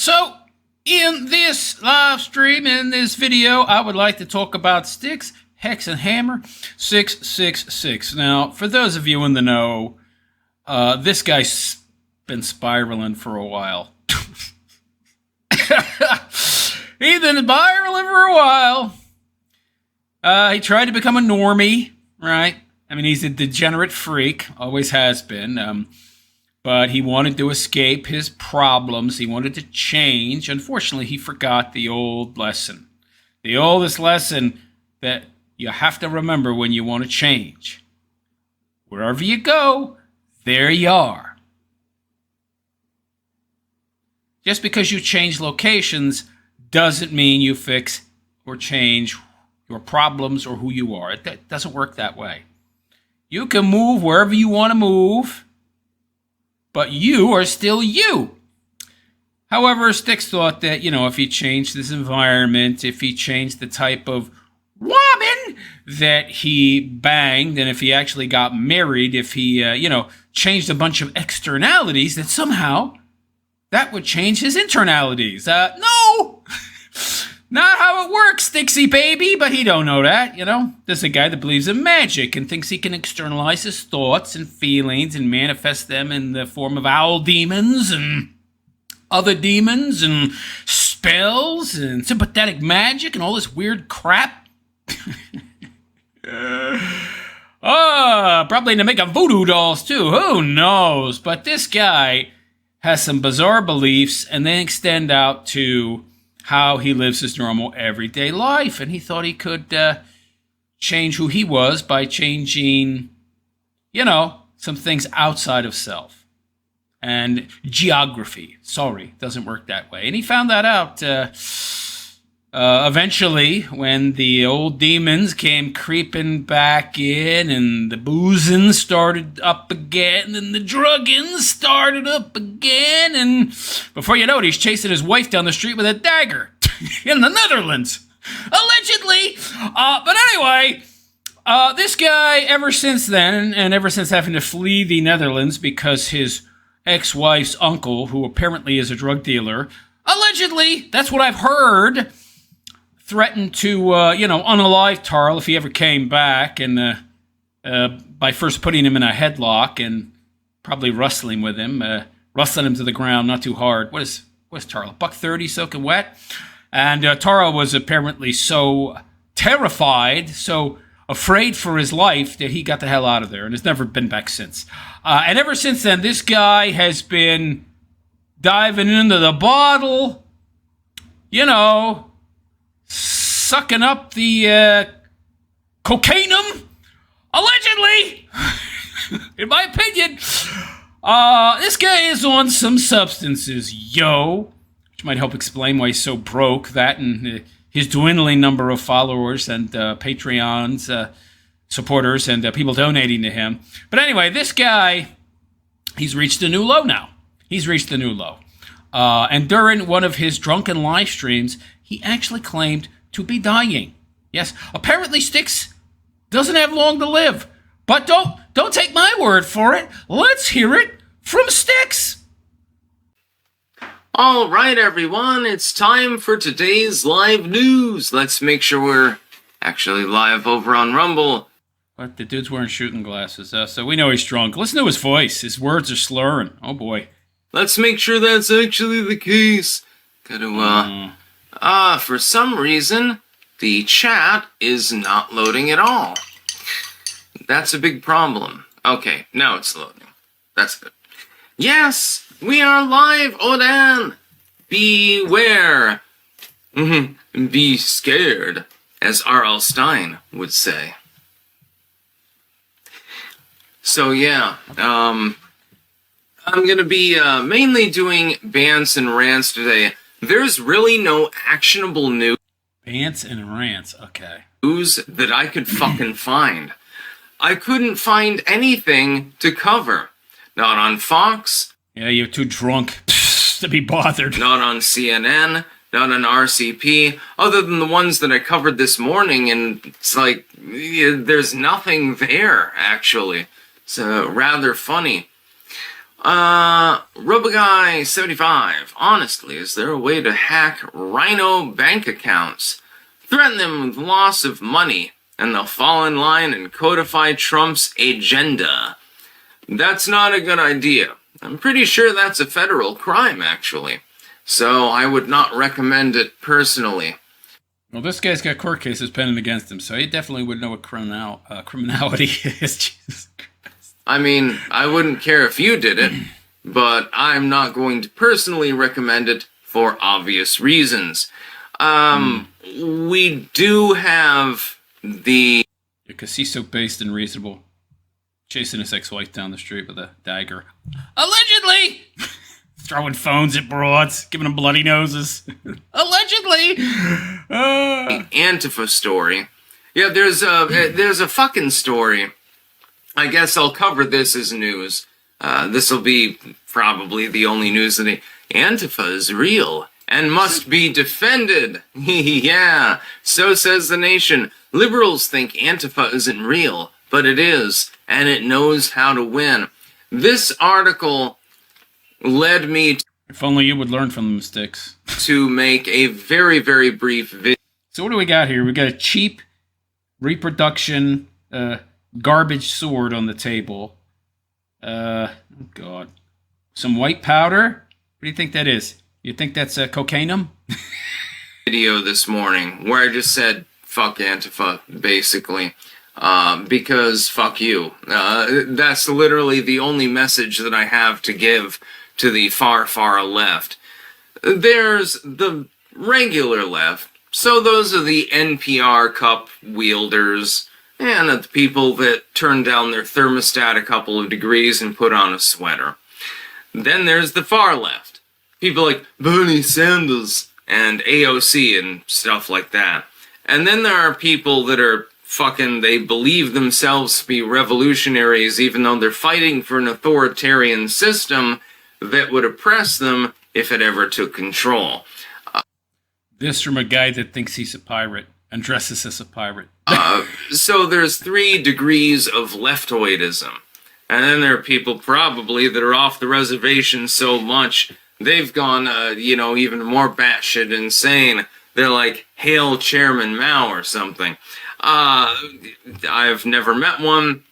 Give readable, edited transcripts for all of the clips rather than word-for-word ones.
So, in this live stream, in this video, I would like to talk about Styxhexenhammer666. Now, for those of you in the know, this guy's been spiraling for a while. He's been spiraling for a while. He tried to become a normie, right? I mean, he's a degenerate freak, always has been. But he wanted to escape his problems. He wanted to change. Unfortunately, he forgot the old lesson. The oldest lesson that you have to remember when you want to change. Wherever you go, there you are. Just because you change locations doesn't mean you fix or change your problems or who you are. It doesn't work that way. You can move wherever you want to move, but you are still you. However, Styx thought that, if he changed his environment, if he changed the type of woman that he banged, and if he actually got married, if he, changed a bunch of externalities, that somehow that would change his internalities. No! Not how it works, Styxy baby, but he don't know that, There's a guy that believes in magic and thinks he can externalize his thoughts and feelings and manifest them in the form of owl demons and other demons and spells and sympathetic magic and all this weird crap. Probably to make a voodoo dolls too, who knows? But this guy has some bizarre beliefs and they extend out to how he lives his normal everyday life. And he thought he could change who he was by changing, some things outside of self. And geography. Sorry, doesn't work that way. And he found that out eventually when the old demons came creeping back in and the boozing started up again and the drugging started up again, and before you know it, he's chasing his wife down the street with a dagger in the Netherlands, allegedly. But anyway, this guy, ever since then, and ever since having to flee the Netherlands because his ex-wife's uncle, who apparently is a drug dealer, allegedly, that's what I've heard, threatened to, unalive Tarl if he ever came back, and by first putting him in a headlock and probably wrestling with him, wrestling him to the ground, not too hard. What's Tarl? $130 soaking wet? And Tarl was apparently so terrified, so afraid for his life that he got the hell out of there and has never been back since. And ever since then, this guy has been diving into the bottle, sucking up the cocainum, allegedly, in my opinion. This guy is on some substances, which might help explain why he's so broke, that and his dwindling number of followers and Patreon's supporters and people donating to him. But anyway, this guy, he's reached a new low now. And during one of his drunken live streams, he actually claimed to be dying. Yes, apparently Styx doesn't have long to live. But don't take my word for it. Let's hear it from Styx. All right, everyone, it's time for today's live news. Let's make sure we're actually live over on Rumble. But the dude's wearing shooting glasses, so we know he's drunk. Listen to his voice. His words are slurring. Oh, boy. Let's make sure that's actually the case. For some reason, the chat is not loading at all. That's a big problem. Okay, now it's loading. That's good. Yes, we are live, Odan! Beware. Be scared, as R.L. Stein would say. So yeah, I'm gonna be mainly doing bants and rants today. There's really no actionable news. Bants and rants, okay. News that I could fucking find. I couldn't find anything to cover. Not on Fox. Yeah, you're too drunk to be bothered. Not on CNN. Not on RCP. Other than the ones that I covered this morning, and it's like, there's nothing there, actually. It's rather funny. Roboguy75. Honestly, is there a way to hack Rhino bank accounts? Threaten them with loss of money, and they'll fall in line and codify Trump's agenda. That's not a good idea. I'm pretty sure that's a federal crime, actually. So I would not recommend it personally. Well, this guy's got court cases pending against him, so he definitely would know what criminality is. Jesus Christ. I mean, I wouldn't care if you did it, but I'm not going to personally recommend it for obvious reasons. We do have the... Because he's so based and reasonable. Chasing his ex-wife down the street with a dagger. Allegedly! Throwing phones at broads, giving them bloody noses. Allegedly! Antifa story. Yeah, there's a fucking story. I guess I'll cover this as news. This will be probably the only news of the Antifa is real and must be defended. Yeah, so says the nation. Liberals think Antifa isn't real, but it is, and it knows how to win. This article led me if only you would learn from the mistakes. To make a very, very brief video. So what do we got here? We got a cheap reproduction garbage sword on the table. Oh God. Some white powder? What do you think that is? You think that's cocainum? Video this morning where I just said, fuck Antifa, basically. Because fuck you. That's literally the only message that I have to give to the far, far left. There's the regular left. So those are the NPR cup wielders and the people that turn down their thermostat a couple of degrees and put on a sweater. Then there's the far left. People like Bernie Sanders and AOC and stuff like that. And then there are people that are they believe themselves to be revolutionaries even though they're fighting for an authoritarian system that would oppress them if it ever took control. This from a guy that thinks he's a pirate and dresses as a pirate. So there's 3 degrees of leftoidism. And then there are people probably that are off the reservation so much, they've gone, even more batshit insane. They're like, Hail Chairman Mao or something. I've never met one,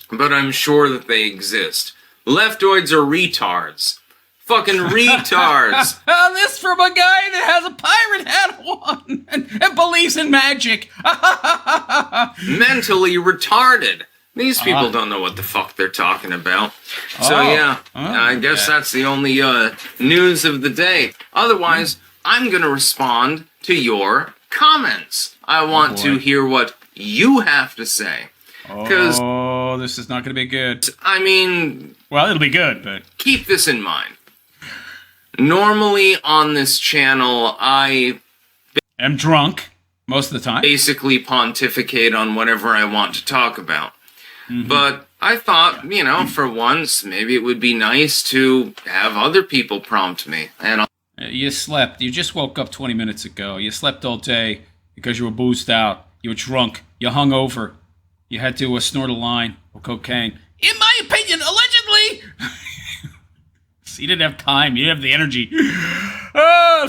but I'm sure that they exist. Leftoids are retards. Fucking retards. This from a guy that has a pirate hat on and believes in magic. Mentally retarded. These people don't know what the fuck they're talking about. So yeah, I guess that's the only news of the day. Otherwise, I'm going to respond to your comments. I want to hear what you have to say. Oh, this is not going to be good. I mean... Well, it'll be good, but... Keep this in mind. Normally on this channel, I... am drunk most of the time. Basically pontificate on whatever I want to talk about. Mm-hmm. But I thought, for once, maybe it would be nice to have other people prompt me. And you slept. You just woke up 20 minutes ago. You slept all day because you were boozed out. You were drunk. You hung over. You had to snort a line of cocaine. In my opinion, allegedly. So you didn't have time. You didn't have the energy.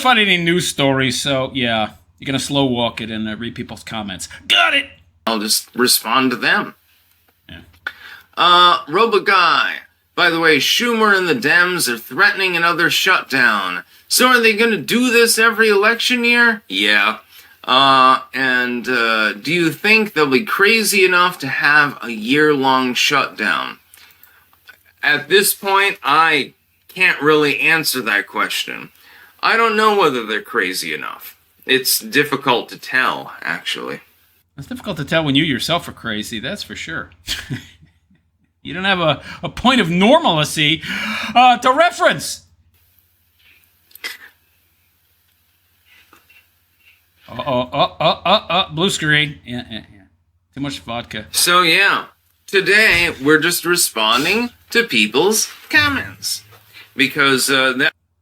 Find any news stories. So, yeah. You're going to slow walk it and read people's comments. Got it! I'll just respond to them. Yeah. Roboguy. By the way, Schumer and the Dems are threatening another shutdown. So are they going to do this every election year? Yeah. Do you think they'll be crazy enough to have a year-long shutdown? At this point, I can't really answer that question. I don't know whether they're crazy enough. It's difficult to tell, actually. It's difficult to tell when you yourself are crazy, that's for sure. You don't have a point of normalcy to reference. Blue screen. Yeah. Too much vodka. So, yeah. Today, we're just responding to people's comments. Because,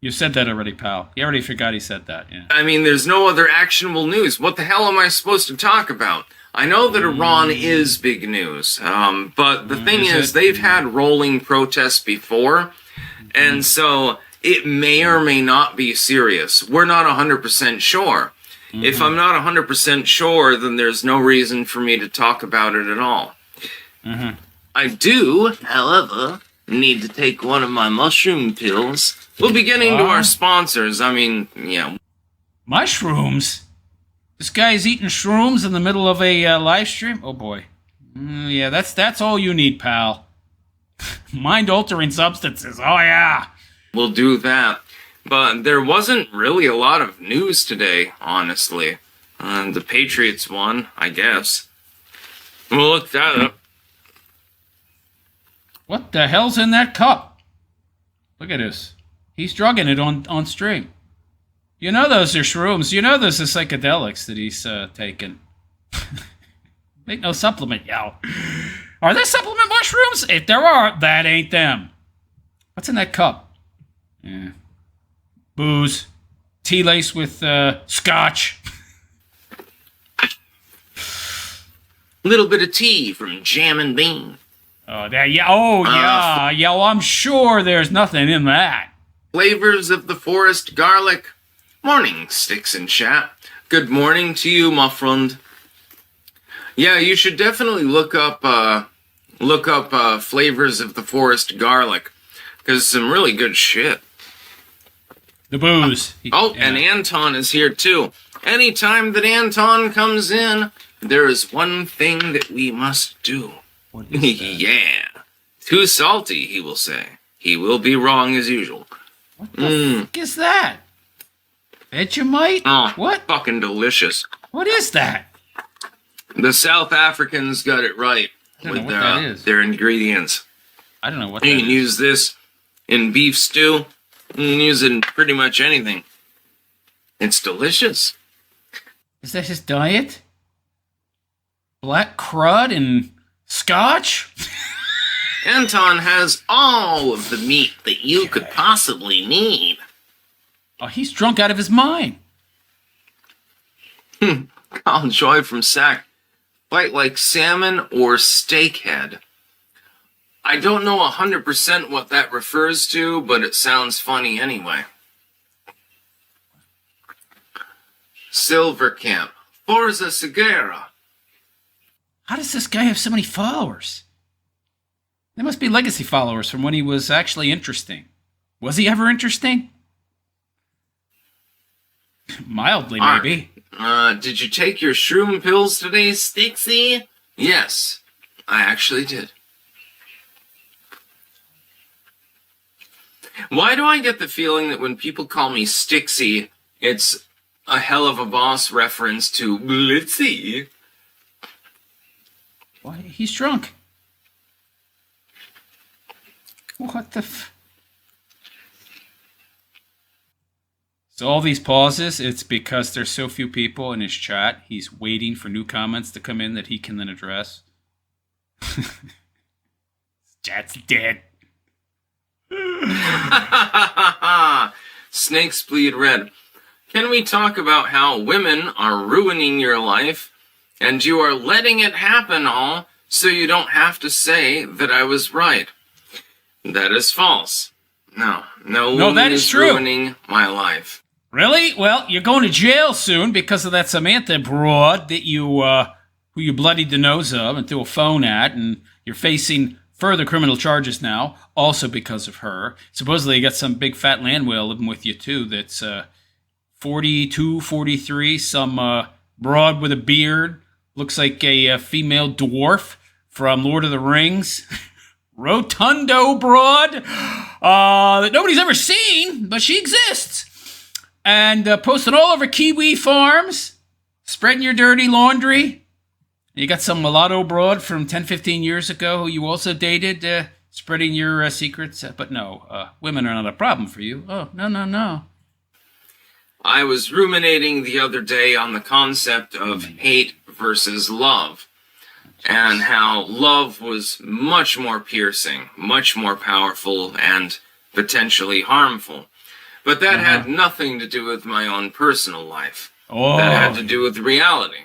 You said that already, pal. You already forgot he said that, yeah. I mean, there's no other actionable news. What the hell am I supposed to talk about? I know that Iran is big news. But the thing is, they've had rolling protests before. And so it may or may not be serious. We're not 100% sure. If I'm not 100% sure, then there's no reason for me to talk about it at all. I do, however, need to take one of my mushroom pills. We'll be getting to our sponsors. I mean, Mushrooms? This guy's eating shrooms in the middle of a live stream? Oh, boy. Yeah, that's all you need, pal. Mind-altering substances. Oh, yeah. We'll do that. But there wasn't really a lot of news today, honestly. The Patriots won, I guess. We'll look that up. What the hell's in that cup? Look at this. He's drugging it on stream. You know those are shrooms. You know those are psychedelics that he's taking. Make no supplement, yo. Are there supplement mushrooms? If there are, that ain't them. What's in that cup? Yeah. Booze. Tea lace with scotch. Little bit of tea from Jam and Bean. Oh, yeah. Well, I'm sure there's nothing in that. Flavors of the forest garlic. Morning, Styx and chat. Good morning to you, my friend. Yeah, you should definitely look up flavors of the forest garlic, because some really good shit. The booze. And Anton is here too. Anytime that Anton comes in, there is one thing that we must do. What is that? Yeah. Too salty, he will say. He will be wrong as usual. What the fuck is that? Vegemite? Oh, what? Fucking delicious. What is that? The South Africans got it right with their ingredients. I don't know what that You is. can use this in beef stew. You can use it in pretty much anything. It's delicious. Is that his diet? Black crud and scotch? Anton has all of the meat that you could possibly need. Oh, he's drunk out of his mind. Colin Joy from SAC. Fight like salmon or steakhead. I don't know 100% what that refers to, but it sounds funny anyway. Silver Camp. Forza Segura. How does this guy have so many followers? They must be legacy followers from when he was actually interesting. Was he ever interesting? Mildly, maybe. Did you take your shroom pills today, Styxy? Yes, I actually did. Why do I get the feeling that when people call me Styxy, it's a hell of a boss reference to Blitzy? Why, he's drunk. What the So all these pauses, it's because there's so few people in his chat. He's waiting for new comments to come in that he can then address. Chat's dead. Snakes bleed red. Can we talk about how women are ruining your life and you are letting it happen all so you don't have to say that I was right? That is false. No woman that is true. Ruining my life. Really? Well, you're going to jail soon because of that Samantha broad that who you bloodied the nose of and threw a phone at, and you're facing further criminal charges now, also because of her. Supposedly you got some big fat land whale living with you too that's 42, 43, some broad with a beard, looks like a female dwarf from Lord of the Rings. Rotundo broad that nobody's ever seen, but she exists. And posted all over Kiwi Farms, spreading your dirty laundry. You got some mulatto broad from 10, 15 years ago who you also dated, spreading your secrets. But no, women are not a problem for you. Oh, no. I was ruminating the other day on the concept of hate versus love, and how love was much more piercing, much more powerful, and potentially harmful. But that had nothing to do with my own personal life. Oh. That had to do with reality.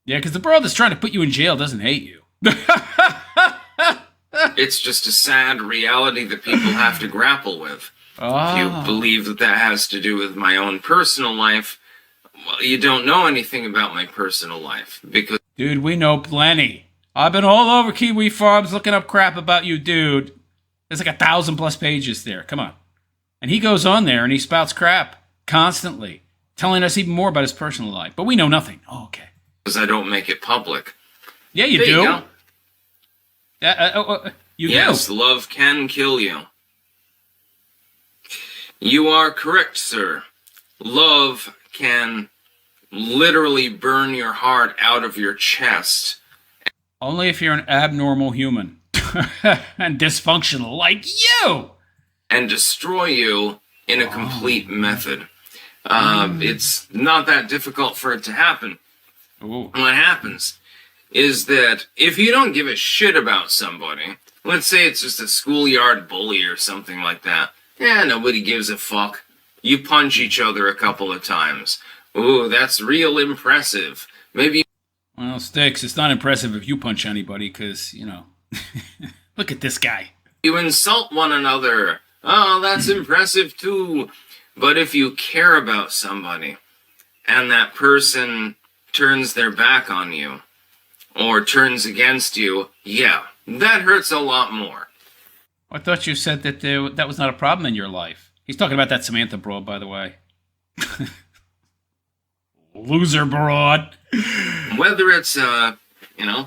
Yeah, because the broad that's trying to put you in jail doesn't hate you. It's just a sad reality that people have to grapple with. Oh. If you believe that that has to do with my own personal life, well, you don't know anything about my personal life. Because, dude, we know plenty. I've been all over Kiwi Farms looking up crap about you, dude. There's like 1,000+ pages there. Come on. And he goes on there and he spouts crap constantly, telling us even more about his personal life. But we know nothing. Oh, okay. because I don't make it public. Yeah, you There do. you go. You Yes, do. love can kill you. You are correct, sir. Love can literally burn your heart out of your chest. Only if you're an abnormal human and dysfunctional like you. And destroy you in a complete method. It's not that difficult for it to happen. Ooh. What happens is that if you don't give a shit about somebody, let's say it's just a schoolyard bully or something like that, nobody gives a fuck. You punch each other a couple of times. Ooh, that's real impressive. Maybe. Well, Styx, it's not impressive if you punch anybody because, look at this guy. You insult one another. Oh, that's impressive too. But if you care about somebody and that person turns their back on you or turns against you, that hurts a lot more. I thought you said that that was not a problem in your life. He's talking about that Samantha broad, by the way. Loser broad. Whether it's a,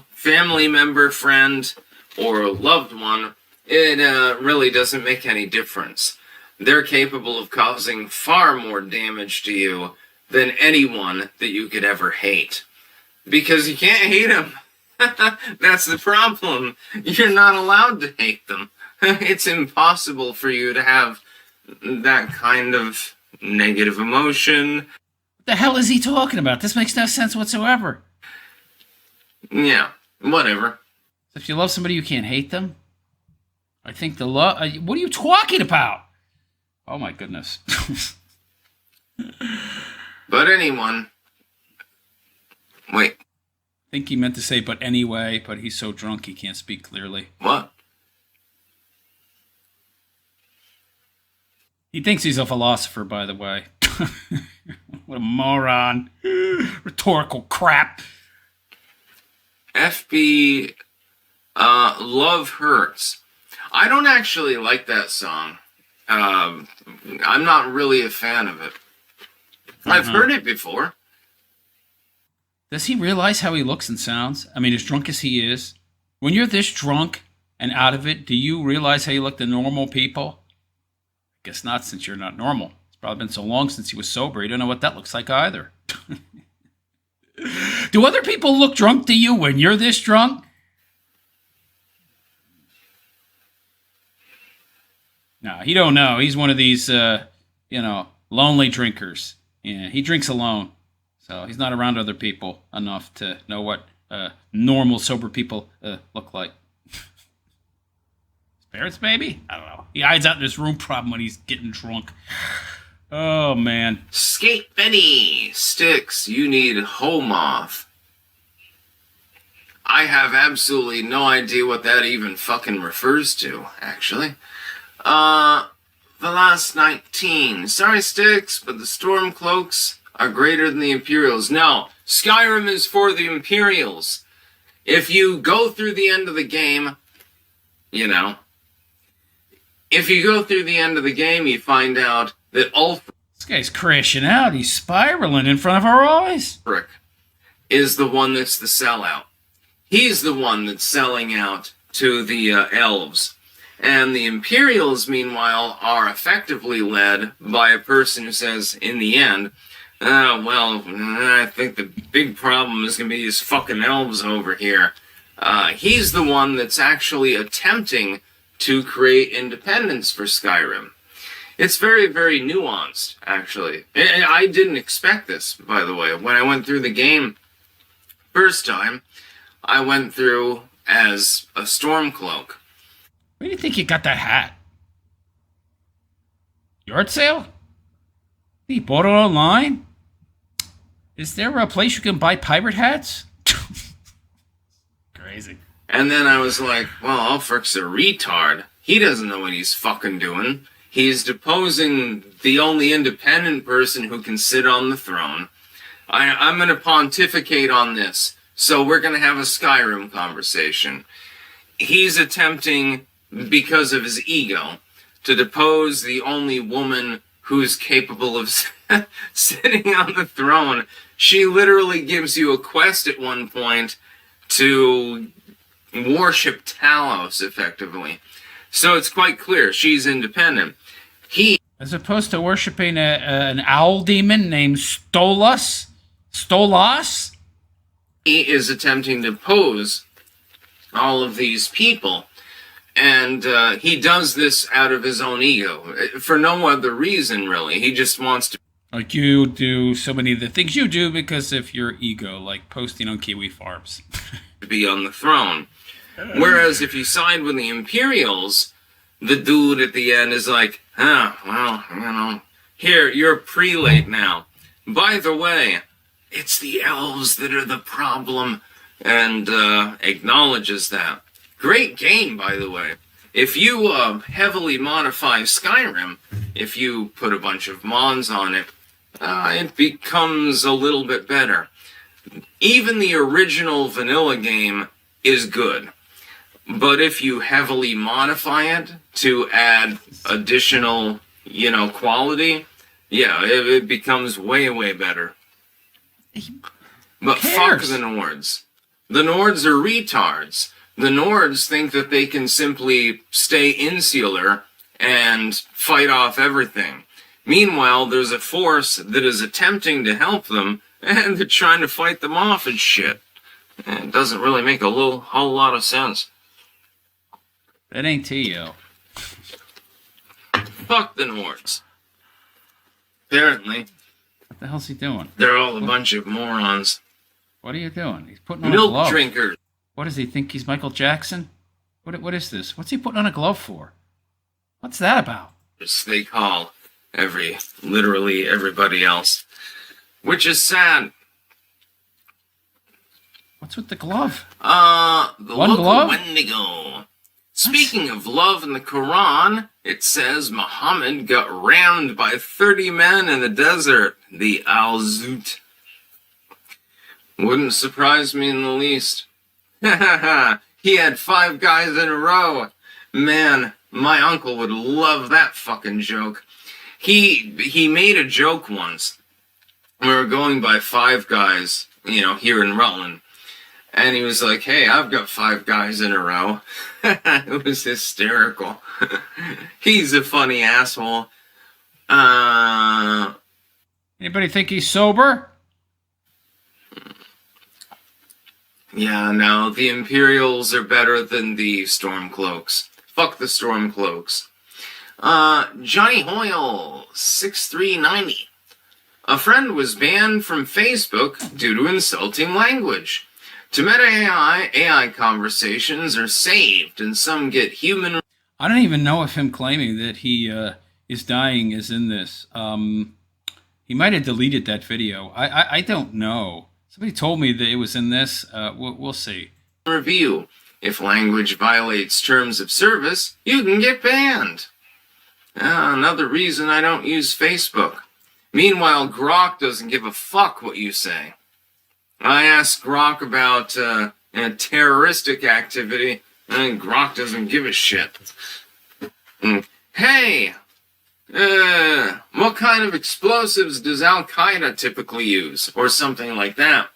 family member, friend, or a loved one, it really doesn't make any difference. They're capable of causing far more damage to you than anyone that you could ever hate. Because you can't hate them. That's the problem. You're not allowed to hate them. It's impossible for you to have that kind of negative emotion. What the hell is he talking about? This makes no sense whatsoever. Yeah, whatever. If you love somebody, you can't hate them? I think the love... what are you talking about? Oh, my goodness. But anyone... Wait. I think he meant to say, but anyway, but he's so drunk he can't speak clearly. What? He thinks he's a philosopher, by the way. What a moron. Rhetorical crap. FB, Love Hurts. I don't actually like that song. I'm not really a fan of it. I've heard it before. Does he realize how he looks and sounds? I mean, as drunk as he is. When you're this drunk and out of it, do you realize how you look to normal people? I guess not, since you're not normal. It's probably been so long since he was sober, you don't know what that looks like either. Do other people look drunk to you when you're this drunk? No, he don't know. He's one of these, lonely drinkers. Yeah, he drinks alone. So he's not around other people enough to know what normal, sober people look like. His parents, maybe? I don't know. He hides out in his room problem when he's getting drunk. Oh, man. Skate Benny, Styx, you need home off. I have absolutely no idea what that even fucking refers to, actually. The last 19. Sorry, Styx, but the Stormcloaks are greater than the Imperials. No, Skyrim is for the Imperials. If you go through the end of the game, if you go through the end of the game, you find out that Ulfric This guy's crashing out. He's spiraling in front of our eyes. is the one that's the sellout. He's the one that's selling out to the elves. And the Imperials, meanwhile, are effectively led by a person who says, in the end, I think the big problem is going to be these fucking elves over here. He's the one that's actually attempting to create independence for Skyrim. It's very, very nuanced, actually. I didn't expect this, by the way. When I went through the game first time, I went through as a Stormcloak. Where do you think you got that hat? Yard sale? You bought it online? Is there a place you can buy pirate hats? Crazy. And then I was like, well, Ulfric's a retard. He doesn't know what he's fucking doing. He's deposing the only independent person who can sit on the throne. I'm going to pontificate on this. So we're going to have a Skyrim conversation. He's attempting, because of his ego, to depose the only woman who's capable of sitting on the throne. She literally gives you a quest at one point to worship Talos, effectively. So it's quite clear she's independent. As opposed to worshipping an owl demon named Stolas? He is attempting to pose all of these people. And he does this out of his own ego. For no other reason, really. He just wants to... Like you do so many of the things you do because of your ego, like posting on Kiwi Farms. be on the throne. Whereas if you side with the Imperials, the dude at the end is like, here, you're a prelate now. By the way, it's the elves that are the problem, and acknowledges that. Great game, by the way. If you heavily modify Skyrim, if you put a bunch of mods on it, it becomes a little bit better. Even the original vanilla game is good. But if you heavily modify it to add additional, quality, yeah, it becomes way, way better. But fuck the Nords. The Nords are retards. The Nords think that they can simply stay insular and fight off everything. Meanwhile, there's a force that is attempting to help them, and they're trying to fight them off and shit. And it doesn't really make a whole lot of sense. That ain't T.O. Fuck the Nords. Apparently. What the hell's he doing? They're all a bunch of morons. What are you doing? He's putting on Milk a glove. drinkers. What does he think? He's Michael Jackson? What is this? What's he putting on a glove for? What's that about? They call literally everybody else. Which is sad. What's with the glove? The One local glove? Wendigo. Speaking of love in the Quran, it says Muhammad got rammed by 30 men in the desert. The Al-Zut. Wouldn't surprise me in the least. He had 5 guys in a row. Man, my uncle would love that fucking joke. He made a joke once. We were going by 5 guys, here in Rutland. And he was like, hey, I've got 5 guys in a row. It was hysterical. He's a funny asshole. Anybody think he's sober? Yeah, no, the Imperials are better than the Stormcloaks. Fuck the Stormcloaks. Johnny Hoyle, 6390. A friend was banned from Facebook due to insulting language. To Meta AI conversations are saved, and some get human... I don't even know if him claiming that he is dying is in this. He might have deleted that video. I don't know. Somebody told me that it was in this. We'll see. Review. If language violates terms of service, you can get banned. Another reason I don't use Facebook. Meanwhile, Grok doesn't give a fuck what you say. I asked Grok about terroristic activity, and Grok doesn't give a shit. Hey! What kind of explosives does Al-Qaeda typically use? Or something like that.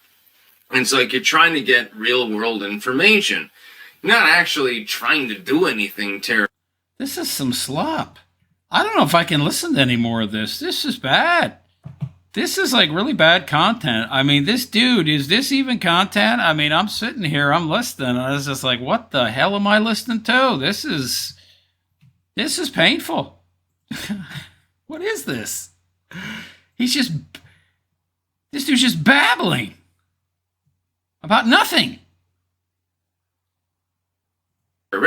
It's like you're trying to get real-world information. You're not actually trying to do anything terrible. This is some slop. I don't know if I can listen to any more of this. This is bad. This is like really bad content. I mean, this dude, is this even content? I mean, I'm sitting here, I'm listening, and I was just like, what the hell am I listening to? This is painful. What is this? This dude's just babbling about nothing. Or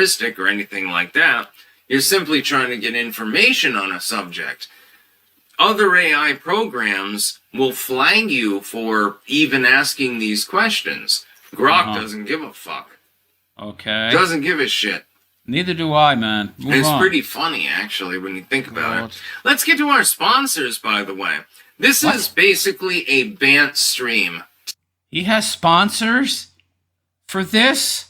anything like that. You're simply trying to get information on a subject. Other AI programs will flag you for even asking these questions. Grok doesn't give a fuck. Okay. Doesn't give a shit. Neither do I, man. Move It's on. pretty funny, actually, when you think about Well, it. Let's get to our sponsors, by the way. This is basically a Bant stream. He has sponsors for this?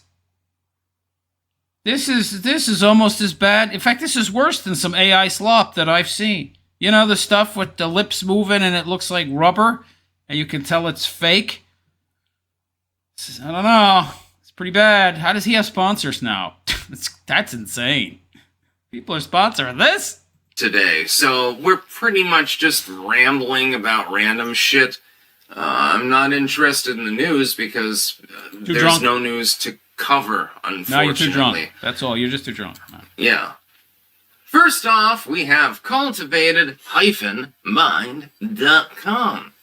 This is almost as bad. In fact, this is worse than some AI slop that I've seen. You know, the stuff with the lips moving and it looks like rubber, and you can tell it's fake? I don't know. It's pretty bad. How does he have sponsors now? That's insane. People are sponsoring this? Today. So we're pretty much just rambling about random shit. I'm not interested in the news because there's drunk. no news to cover, unfortunately. No, you're too drunk. That's all. You're just too drunk. Yeah. First off, we have cultivated-mind.com,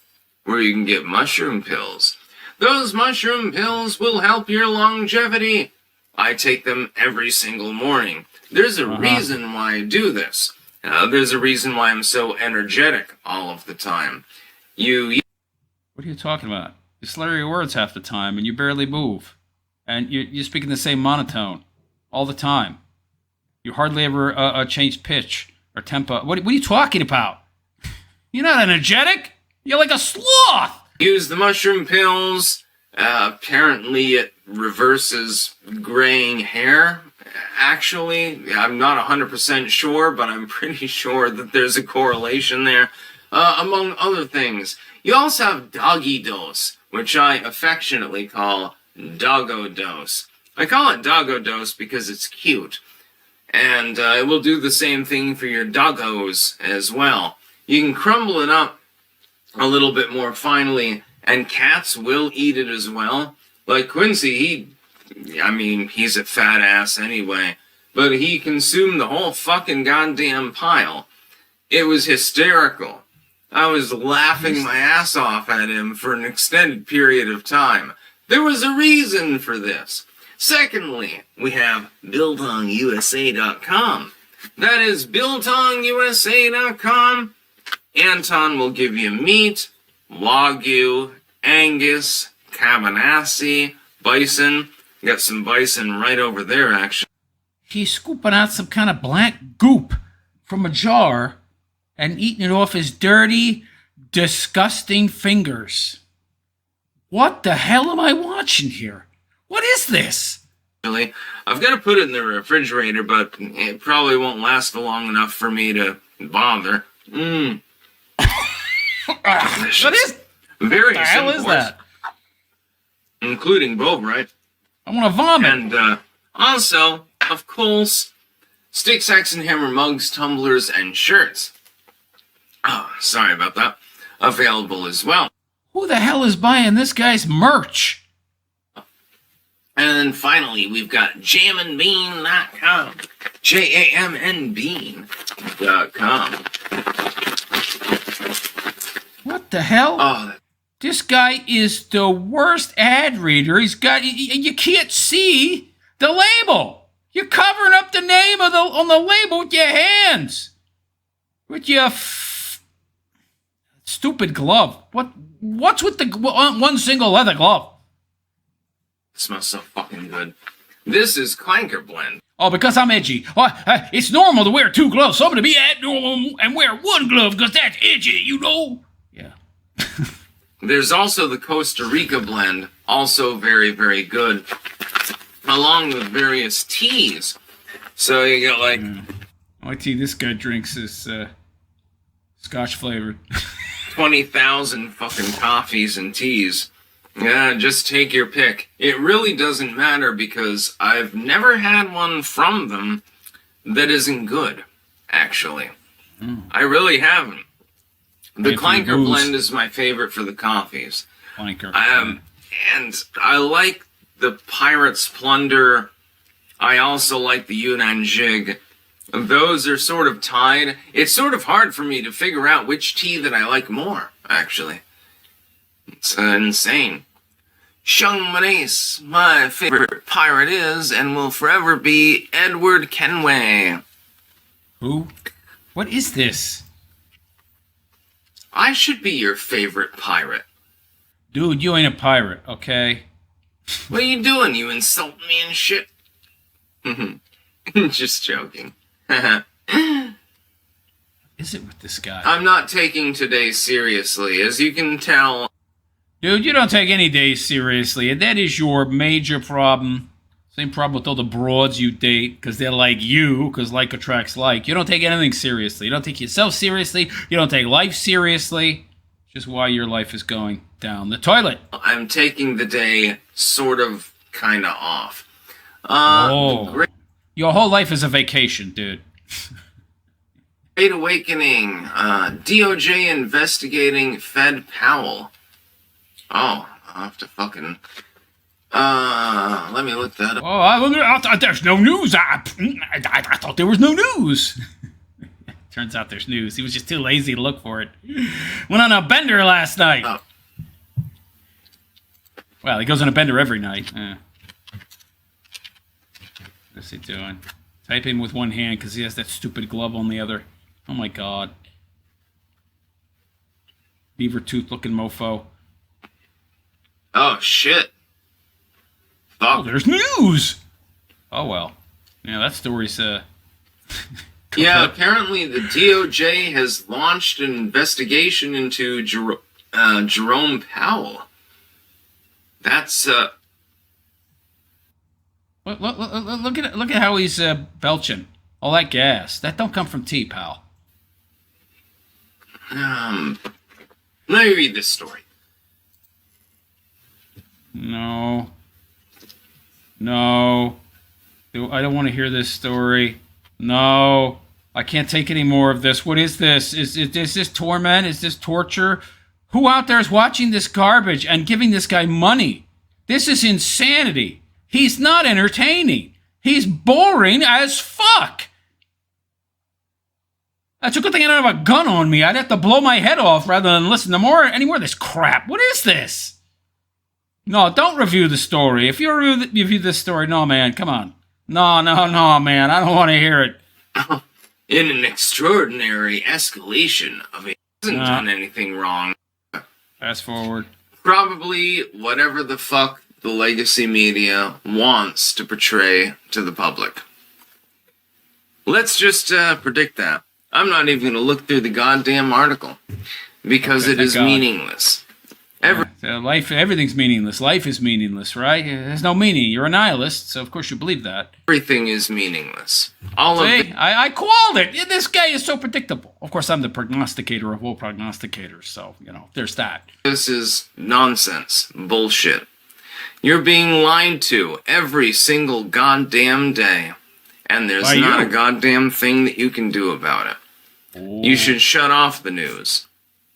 where you can get mushroom pills. Those mushroom pills will help your longevity. I take them every single morning. There's a reason why I do this. There's a reason why I'm so energetic all of the time. What are you talking about? You slur your words half the time, and you barely move. And you speak in the same monotone all the time. You hardly ever change pitch or tempo. What are you talking about? You're not energetic. You're like a sloth. Use the mushroom pills. Apparently it reverses graying hair. Actually, I'm not 100% sure, but I'm pretty sure that there's a correlation there. Among other things. You also have Doggy Dose, which I affectionately call Doggo Dose. I call it Doggo Dose because it's cute. And it will do the same thing for your doggos as well. You can crumble it up a little bit more finely, and cats will eat it as well. Like Quincy, he's a fat ass anyway, but he consumed the whole fucking goddamn pile. It was hysterical. I was laughing my ass off at him for an extended period of time. There was a reason for this. Secondly, we have BiltonUSA.com. That is BiltonUSA.com. Anton will give you meat, Wagyu, Angus, Cabanassi, bison. Got some bison right over there, actually. He's scooping out some kind of black goop from a jar and eating it off his dirty, disgusting fingers. What the hell am I watching here? What is this? I've got to put it in the refrigerator, but it probably won't last long enough for me to bother. Delicious. What is? Very What the hell is that? Including Bob, right? I want to vomit. And also, of course, Styxhexenhammer mugs, tumblers, and shirts. Oh, sorry about that. Available as well. Who the hell is buying this guy's merch? And then finally, we've got jamandbean.com. JAMNbean.com. What the hell? Oh, This guy is the worst ad reader. You can't see the label. You're covering up the name on the label with your hands. With your stupid glove. What's with the one single leather glove? it smells so fucking good. This is Clanker Blend. Oh, because I'm edgy. It's normal to wear two gloves, so I'm going to be abnormal and wear one glove because that's edgy, you know? Yeah. There's also the Costa Rica Blend, also very, very good, along with various teas. So you get like... My tea this guy drinks is Scotch flavored. 20,000 fucking coffees and teas. Yeah, just take your pick. It really doesn't matter because I've never had one from them that isn't good, actually. I really haven't. The Clanker Blend is my favorite for the coffees. Clanker. And I like the Pirate's Plunder. I also like the Yunnan Jig. Those are sort of tied. It's sort of hard for me to figure out which tea that I like more, actually. It's insane. Shung Manes, my favorite pirate is and will forever be Edward Kenway. Who? What is this? I should be your favorite pirate. Dude, you ain't a pirate, okay? What are you doing? You insult me and shit? Just joking. Is it with this guy? I'm not taking today seriously, as you can tell. Dude, you don't take any days seriously, and that is your major problem. Same problem with all the broads you date, because they're like you, because like attracts like. You don't take anything seriously. You don't take yourself seriously. You don't take life seriously. Just why your life is going down the toilet. I'm taking the day sort of, kind of off. Your whole life is a vacation, dude. Great Awakening. DOJ investigating Fed Powell. Oh, I'll have to fucking... let me look that up. Oh, there's no news. I thought there was no news. Turns out there's news. He was just too lazy to look for it. Went on a bender last night. Oh. Well, he goes on a bender every night. What's he doing? Typing with one hand because he has that stupid glove on the other. Oh my god. Beaver tooth looking mofo. Oh, shit. Fuck. Oh, there's news! Oh, well. Yeah, that story's, Yeah, apparently the DOJ has launched an investigation into Jerome Powell. That's, Look at how he's, belching. All that gas. That don't come from tea, pal. let me read this story. No. I don't want to hear this story. No. I can't take any more of this. What is this? Is this torment? Is this torture? Who out there is watching this garbage and giving this guy money? This is insanity. He's not entertaining. He's boring as fuck. That's a good thing I don't have a gun on me. I'd have to blow my head off rather than listen to any more of this crap. What is this? No, don't review the story. If you review this story, no, man, come on. No, man, I don't want to hear it. In an extraordinary escalation of a hasn't done anything wrong. Fast forward. Probably whatever the fuck the legacy media wants to portray to the public. Let's just predict that. I'm not even going to look through the goddamn article because it is meaningless. Everything's meaningless. Life is meaningless, right? There's no meaning. You're a nihilist, so of course you believe that. Everything is meaningless. I called it. This guy is so predictable. Of course, I'm the prognosticator of all prognosticators, so, there's that. This is nonsense. Bullshit. You're being lied to every single goddamn day. And there's not a goddamn thing that you can do about it. Oh. You should shut off the news.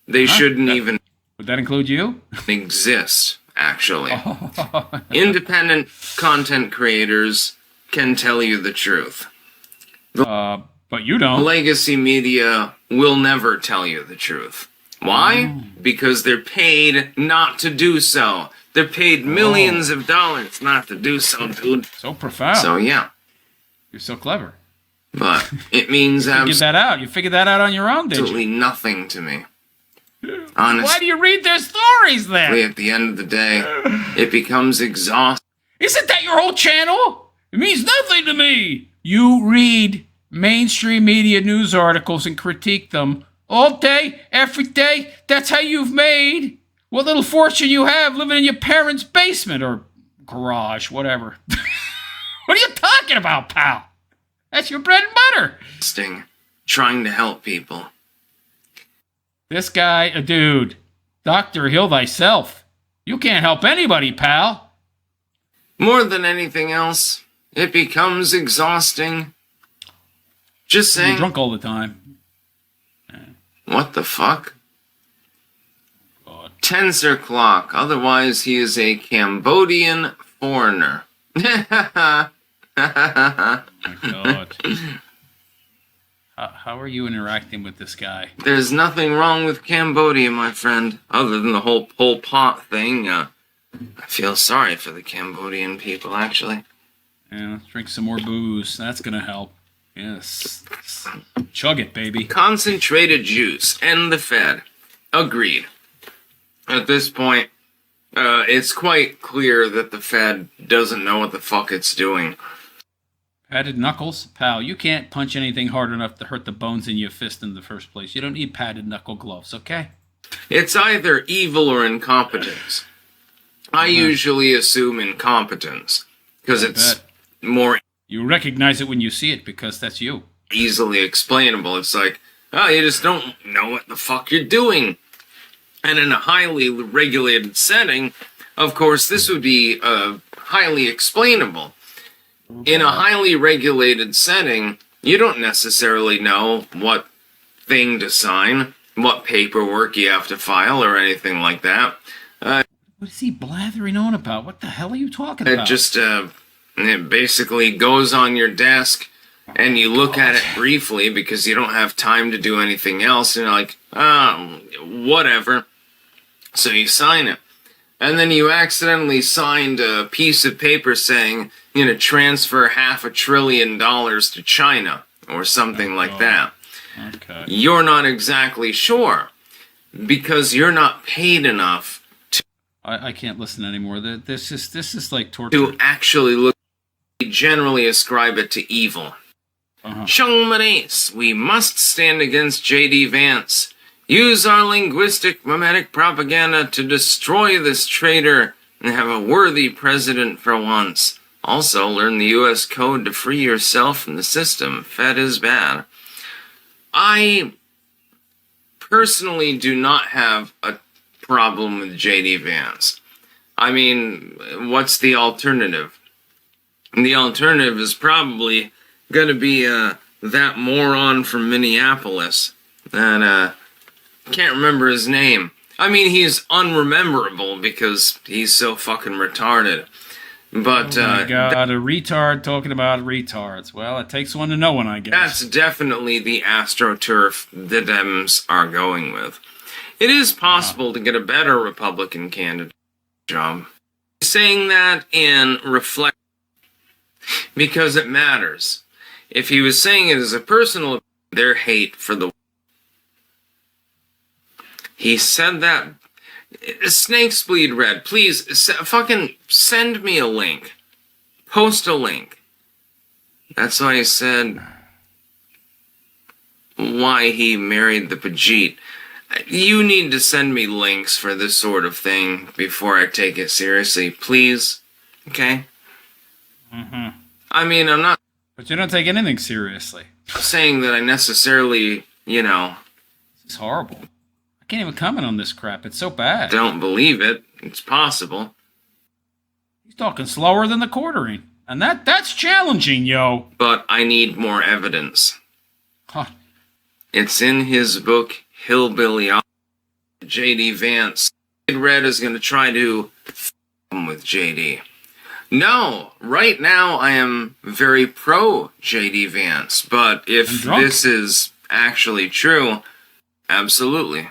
They shouldn't even... Would that include you? Exist, actually. Independent content creators can tell you the truth. But you don't. Legacy media will never tell you the truth. Why? Because they're paid not to do so. They're paid millions of dollars not to do so, dude. So profound. So, yeah. You're so clever. But it means you figured that out on your own, did you? Absolutely nothing to me. Honestly, why do you read their stories then? At the end of the day, it becomes exhausting. Isn't that your whole channel? It means nothing to me. You read mainstream media news articles and critique them all day, every day. That's how you've made what little fortune you have living in your parents' basement or garage, whatever. What are you talking about, pal? That's your bread and butter. Trying to help people. This guy, a dude. Doctor, heal thyself. You can't help anybody, pal. More than anything else, it becomes exhausting. Just saying. You're drunk all the time. What the fuck? God. Tensor clock. Otherwise, he is a Cambodian foreigner. Oh my god. How are you interacting with this guy? There's nothing wrong with Cambodia, my friend, other than the whole Pol Pot thing. I feel sorry for the Cambodian people, actually. Yeah, let's drink some more booze. That's gonna help. Yes. Chug it, baby. Concentrated juice and the Fed. Agreed. At this point, It's quite clear that the Fed doesn't know what the fuck it's doing. Padded knuckles? Pal, you can't punch anything hard enough to hurt the bones in your fist in the first place. You don't need padded knuckle gloves, okay? It's either evil or incompetence. I usually assume incompetence, because it's more... You recognize it when you see it, because that's you. Easily explainable. It's like, oh, you just don't know what the fuck you're doing. And in a highly regulated setting, of course, this would be highly explainable. In a highly regulated setting, you don't necessarily know what thing to sign, what paperwork you have to file, or anything like that. What is he blathering on about? What the hell are you talking about? It basically goes on your desk, and you look at it briefly because you don't have time to do anything else, and you're like, whatever. So you sign it. And then you accidentally signed a piece of paper saying, transfer $500 billion to China, or something like that. Okay. You're not exactly sure, because you're not paid enough to... I can't listen anymore. This is like torture. To actually look... We generally ascribe it to evil. We must stand against J.D. Vance. Use our linguistic mimetic propaganda to destroy this traitor and have a worthy president for once. Also, learn the U.S. code to free yourself from the system. Fed is bad. I personally do not have a problem with J.D. Vance. I mean, what's the alternative? The alternative is probably going to be that moron from Minneapolis that can't remember his name. I mean, he's unrememberable because he's so fucking retarded. But, oh my God, a retard talking about retards. Well, it takes one to know one, I guess. That's definitely the AstroTurf the Dems are going with. It is possible to get a better Republican candidate job. Saying that in reflect because it matters. If he was saying it as a personal, their hate for the... He said that... Snakes bleed red. Please, fucking send me a link. Post a link. That's why he said... Why he married the Pajit. You need to send me links for this sort of thing before I take it seriously. Please. Okay? Mm-hmm. I mean, I'm not... But you don't take anything seriously. Saying that I necessarily, This is horrible. I can't even comment on this crap. It's so bad. Don't believe it. It's possible. He's talking slower than the quartering. And that's challenging, yo. But I need more evidence. Huh. It's in his book, Hillbilly. J.D. Vance. Red is going to try to f*** him with J.D. No, right now I am very pro J.D. Vance. But if this is actually true, absolutely.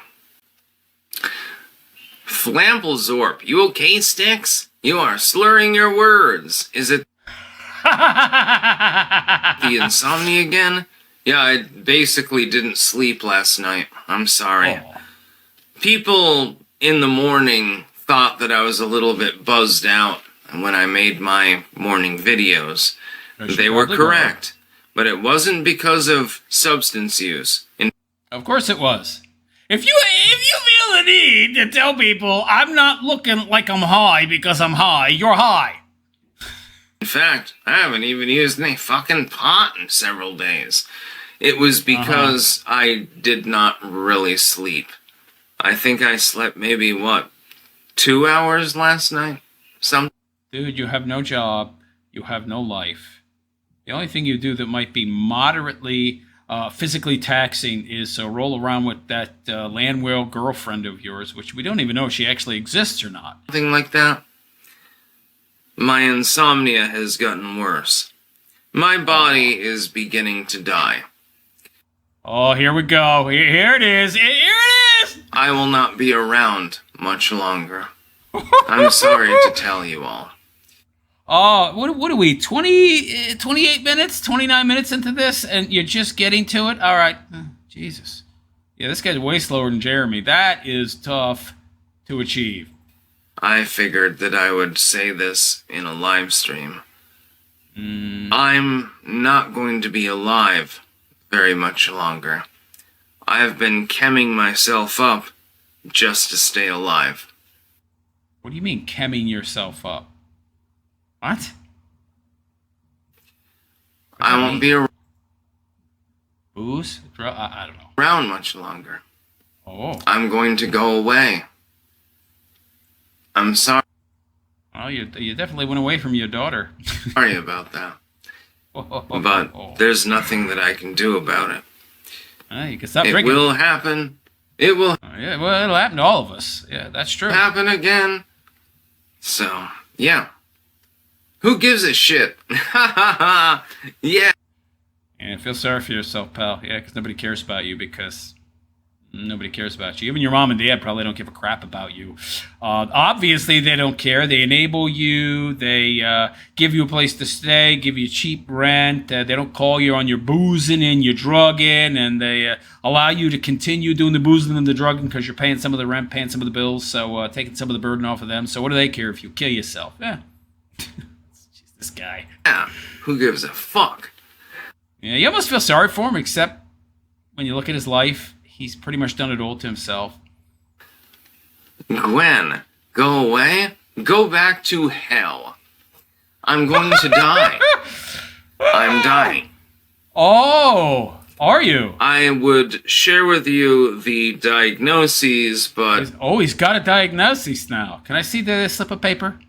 Flamplezorp, you okay, Styx? You are slurring your words. Is it the insomnia again? Yeah, I basically didn't sleep last night. I'm sorry. Oh. People in the morning thought that I was a little bit buzzed out when I made my morning videos. They were correct. But it wasn't because of substance use. Of course it was. If you feel the need to tell people I'm not looking like I'm high because I'm high, you're high. In fact, I haven't even used any fucking pot in several days. It was because I did not really sleep. I think I slept maybe, 2 hours last night? Dude, you have no job. You have no life. The only thing you do that might be moderately physically taxing is roll around with that land whale girlfriend of yours, which we don't even know if she actually exists or not. Something like that. My insomnia has gotten worse. My body is beginning to die. Oh, here we go. Here it is. Here it is. I will not be around much longer. I'm sorry to tell you all. What are we, 28 minutes, 29 minutes into this, and you're just getting to it? All right. Jesus. Yeah, this guy's way slower than Jeremy. That is tough to achieve. I figured that I would say this in a live stream. I'm not going to be alive very much longer. I've been chemming myself up just to stay alive. What do you mean, chemming yourself up? What? I won't be Booze? I don't know. around much longer. Oh. I'm going to go away. I'm sorry Oh, you definitely went away from your daughter. about that. But there's nothing that I can do about it. You can stop It drinking. will happen. It will Yeah, well, it'll happen to all of us. Yeah, that's true. happen again. So, yeah. Who gives a shit? Ha ha ha! Yeah. And feel sorry for yourself, pal. Yeah, because nobody cares about you because nobody cares about you. Even your mom and dad probably don't give a crap about you. Obviously, they don't care. They enable you. They give you a place to stay, give you cheap rent. They don't call you on your boozing and your drugging, and they allow you to continue doing the boozing and the drugging because you're paying some of the rent, paying some of the bills, so taking some of the burden off of them. So what do they care if you kill yourself? Yeah. Jeez, this guy. Yeah. Who gives a fuck? Yeah, you almost feel sorry for him, except when you look at his life, he's pretty much done it all to himself. Gwen, go away. Go back to hell. I'm going to die. I'm dying. Oh, are you? I would share with you the diagnoses, but Oh, he's got a diagnosis now. Can I see the slip of paper?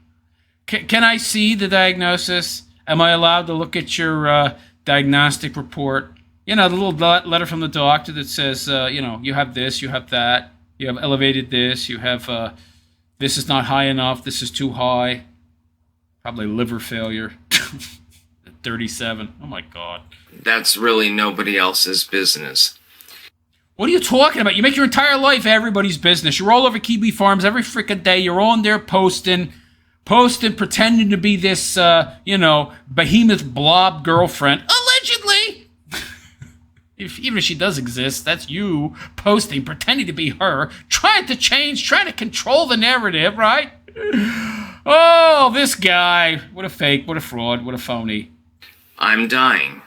Can I see the diagnosis? Am I allowed to look at your diagnostic report? You know, the little letter from the doctor that says, you have this, you have that, you have elevated this, you have this is not high enough, this is too high. Probably liver failure. 37. Oh my God. that's really nobody else's business. What are you talking about? You make your entire life everybody's business. You're all over Kiwi Farms every freaking day. You're on there posting, pretending to be this, behemoth blob girlfriend. Allegedly. Even if she does exist, that's you posting, pretending to be her, trying to change, trying to control the narrative, right? Oh, this guy. What a fake, what a fraud, what a phony. I'm dying.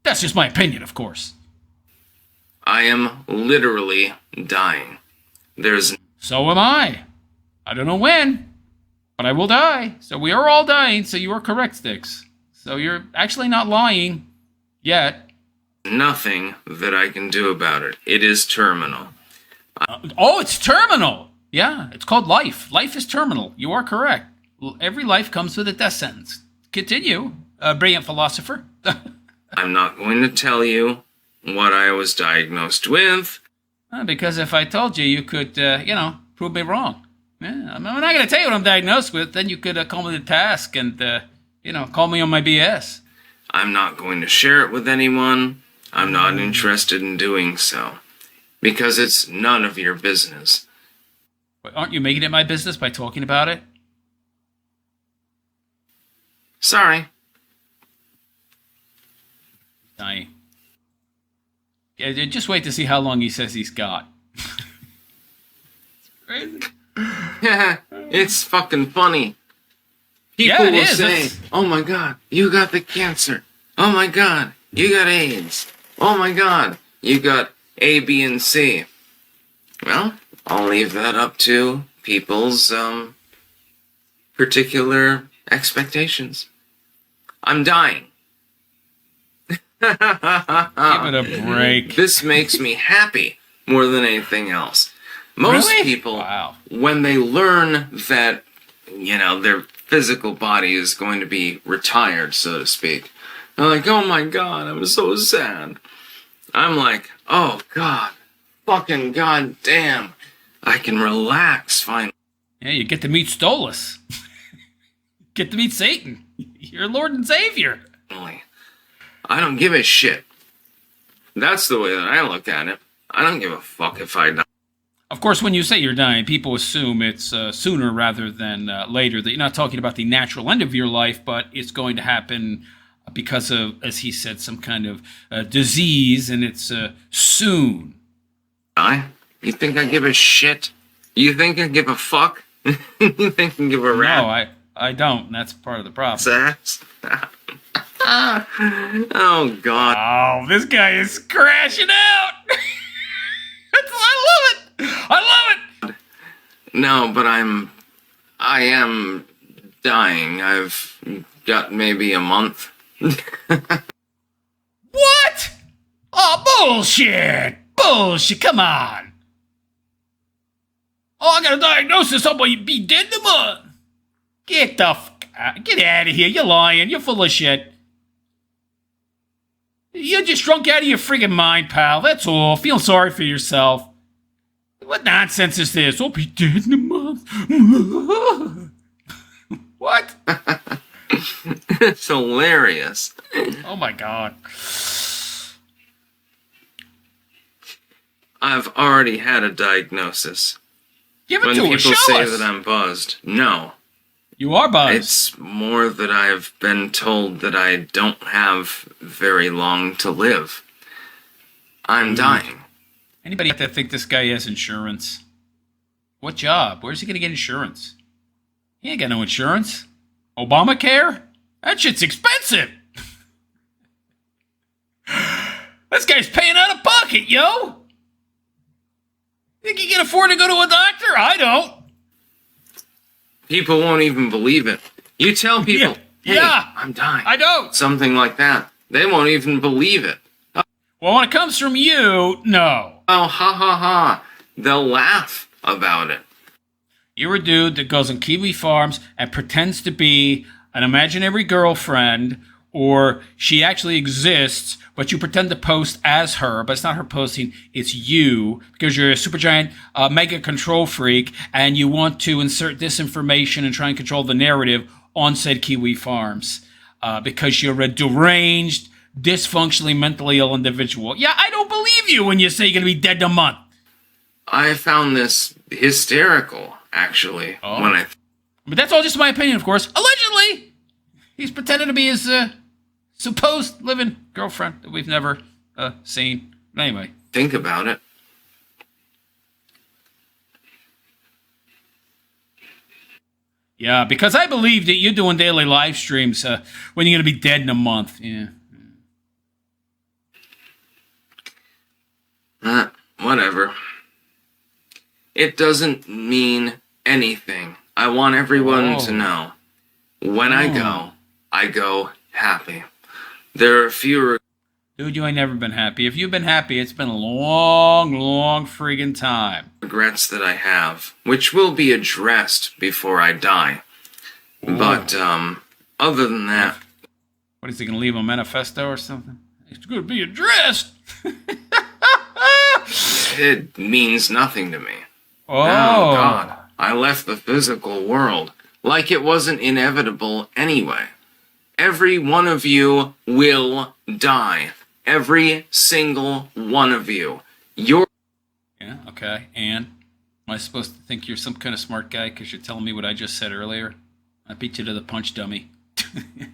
That's just my opinion, of course. I am literally dying. There's So am I. I don't know when, but I will die. So we are all dying, so you are correct, Styx. So you're actually not lying yet. nothing that I can do about it. It is terminal. Oh, it's terminal. Yeah, it's called life. Life is terminal. You are correct. Every life comes with a death sentence. Continue, brilliant philosopher. I'm not going to tell you what I was diagnosed with. Because if I told you, you could, prove me wrong. Yeah, I'm not going to tell you what I'm diagnosed with. Then you could call me to task and, call me on my BS. I'm not going to share it with anyone. I'm not interested in doing so. Because it's none of your business. But aren't you making it my business by talking about it? Sorry. Dying. Yeah, just wait to see how long he says he's got. It's crazy. It's fucking funny. People Yeah, it will is. say, That's- oh my god, you got the cancer. Oh my god, you got AIDS. Oh my god, you got A, B, and C. Well, I'll leave that up to people's particular expectations. I'm dying. Give it a break. This makes me happy more than anything else. Most Really? people, Wow. when they learn that, their physical body is going to be retired, so to speak, they're like, oh my god, I'm so sad. I'm like, oh god, fucking goddamn, I can relax finally. Yeah, you get to meet Stolas. Get to meet Satan. Your Lord and Savior. I don't give a shit. That's the way that I look at it. I don't give a fuck if I die. Of course, when you say you're dying, people assume it's sooner rather than later. That you're not talking about the natural end of your life, but it's going to happen because of, as he said, some kind of disease, and it's soon. You think I give a shit? You think I give a fuck? You think you give a rat I don't. And that's part of the problem. sex? Oh, God. Oh, this guy is crashing out. I love it. I love it. No, but I am dying. I've got maybe a month. What? Oh, bullshit. Bullshit. Come on. Oh, I got a diagnosis. I'm going to be dead in a month. Get the fuck out. Get out of here. You're lying. You're full of shit. You're just drunk out of your friggin' mind, pal. That's all. Feel sorry for yourself. What nonsense is this? I'll be dead in a month. What? It's hilarious. Oh my God. I've already had a diagnosis. Give it When to people us. Show say us. that I'm buzzed, no. You are buzzed. It's more that I've been told that I don't have very long to live. I'm dying. Anybody out there think this guy has insurance? What job? Where's he going to get insurance? He ain't got no insurance. Obamacare? That shit's expensive. This guy's paying out of pocket, yo. Think he can afford to go to a doctor? I don't. People won't even believe it. You tell people, hey, Yeah. I'm dying. I don't. Something like that. They won't even believe it. Well, when it comes from you, no. Oh, ha ha ha. They'll laugh about it. You're a dude that goes on Kiwi Farms and pretends to be an imaginary girlfriend, or she actually exists, but you pretend to post as her, but it's not her posting, it's you, because you're a super giant mega control freak, and you want to insert disinformation and try and control the narrative on said Kiwi Farms, because you're a deranged, dysfunctionally mentally ill individual. Yeah, I don't believe you when you say you're going to be dead in a month. I found this hysterical, actually, when I... But that's all just my opinion, of course. Allegedly, he's pretending to be his supposed living girlfriend that we've never seen. Anyway. think about it. Yeah, because I believe that you're doing daily live streams when you're going to be dead in a month. Yeah. Whatever. It doesn't mean anything. I want everyone to know. When I go happy. There are fewer Dude, you ain't never been happy. If you've been happy, it's been a long, long friggin' time. regrets that I have, which will be addressed before I die. But, other than that... What, is he going to leave a manifesto or something? It's going to be addressed! It means nothing to me. Oh, God. I left the physical world like it wasn't inevitable anyway. Every one of you will die. Every single one of you. You're... Yeah, okay. And am I supposed to think you're some kind of smart guy because you're telling me what I just said earlier? I beat you to the punch, dummy.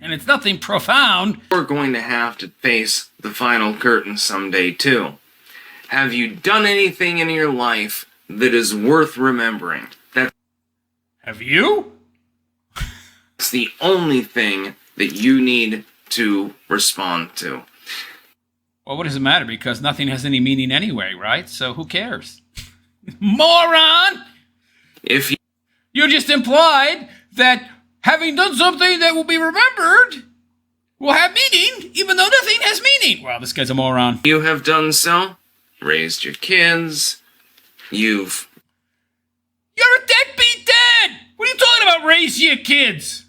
And it's nothing profound. You're going to have to face the final curtain someday, too. Have you done anything in your life that is worth remembering? Have you? That's the only thing that you need to respond to. Well, what does it matter? Because nothing has any meaning anyway, right? So who cares? Moron! If You just implied that having done something that will be remembered will have meaning, even though nothing has meaning. Wow, this guy's a moron. you have done so, raised your kids, You're a deadbeat dad! What are you talking about, raise your kids?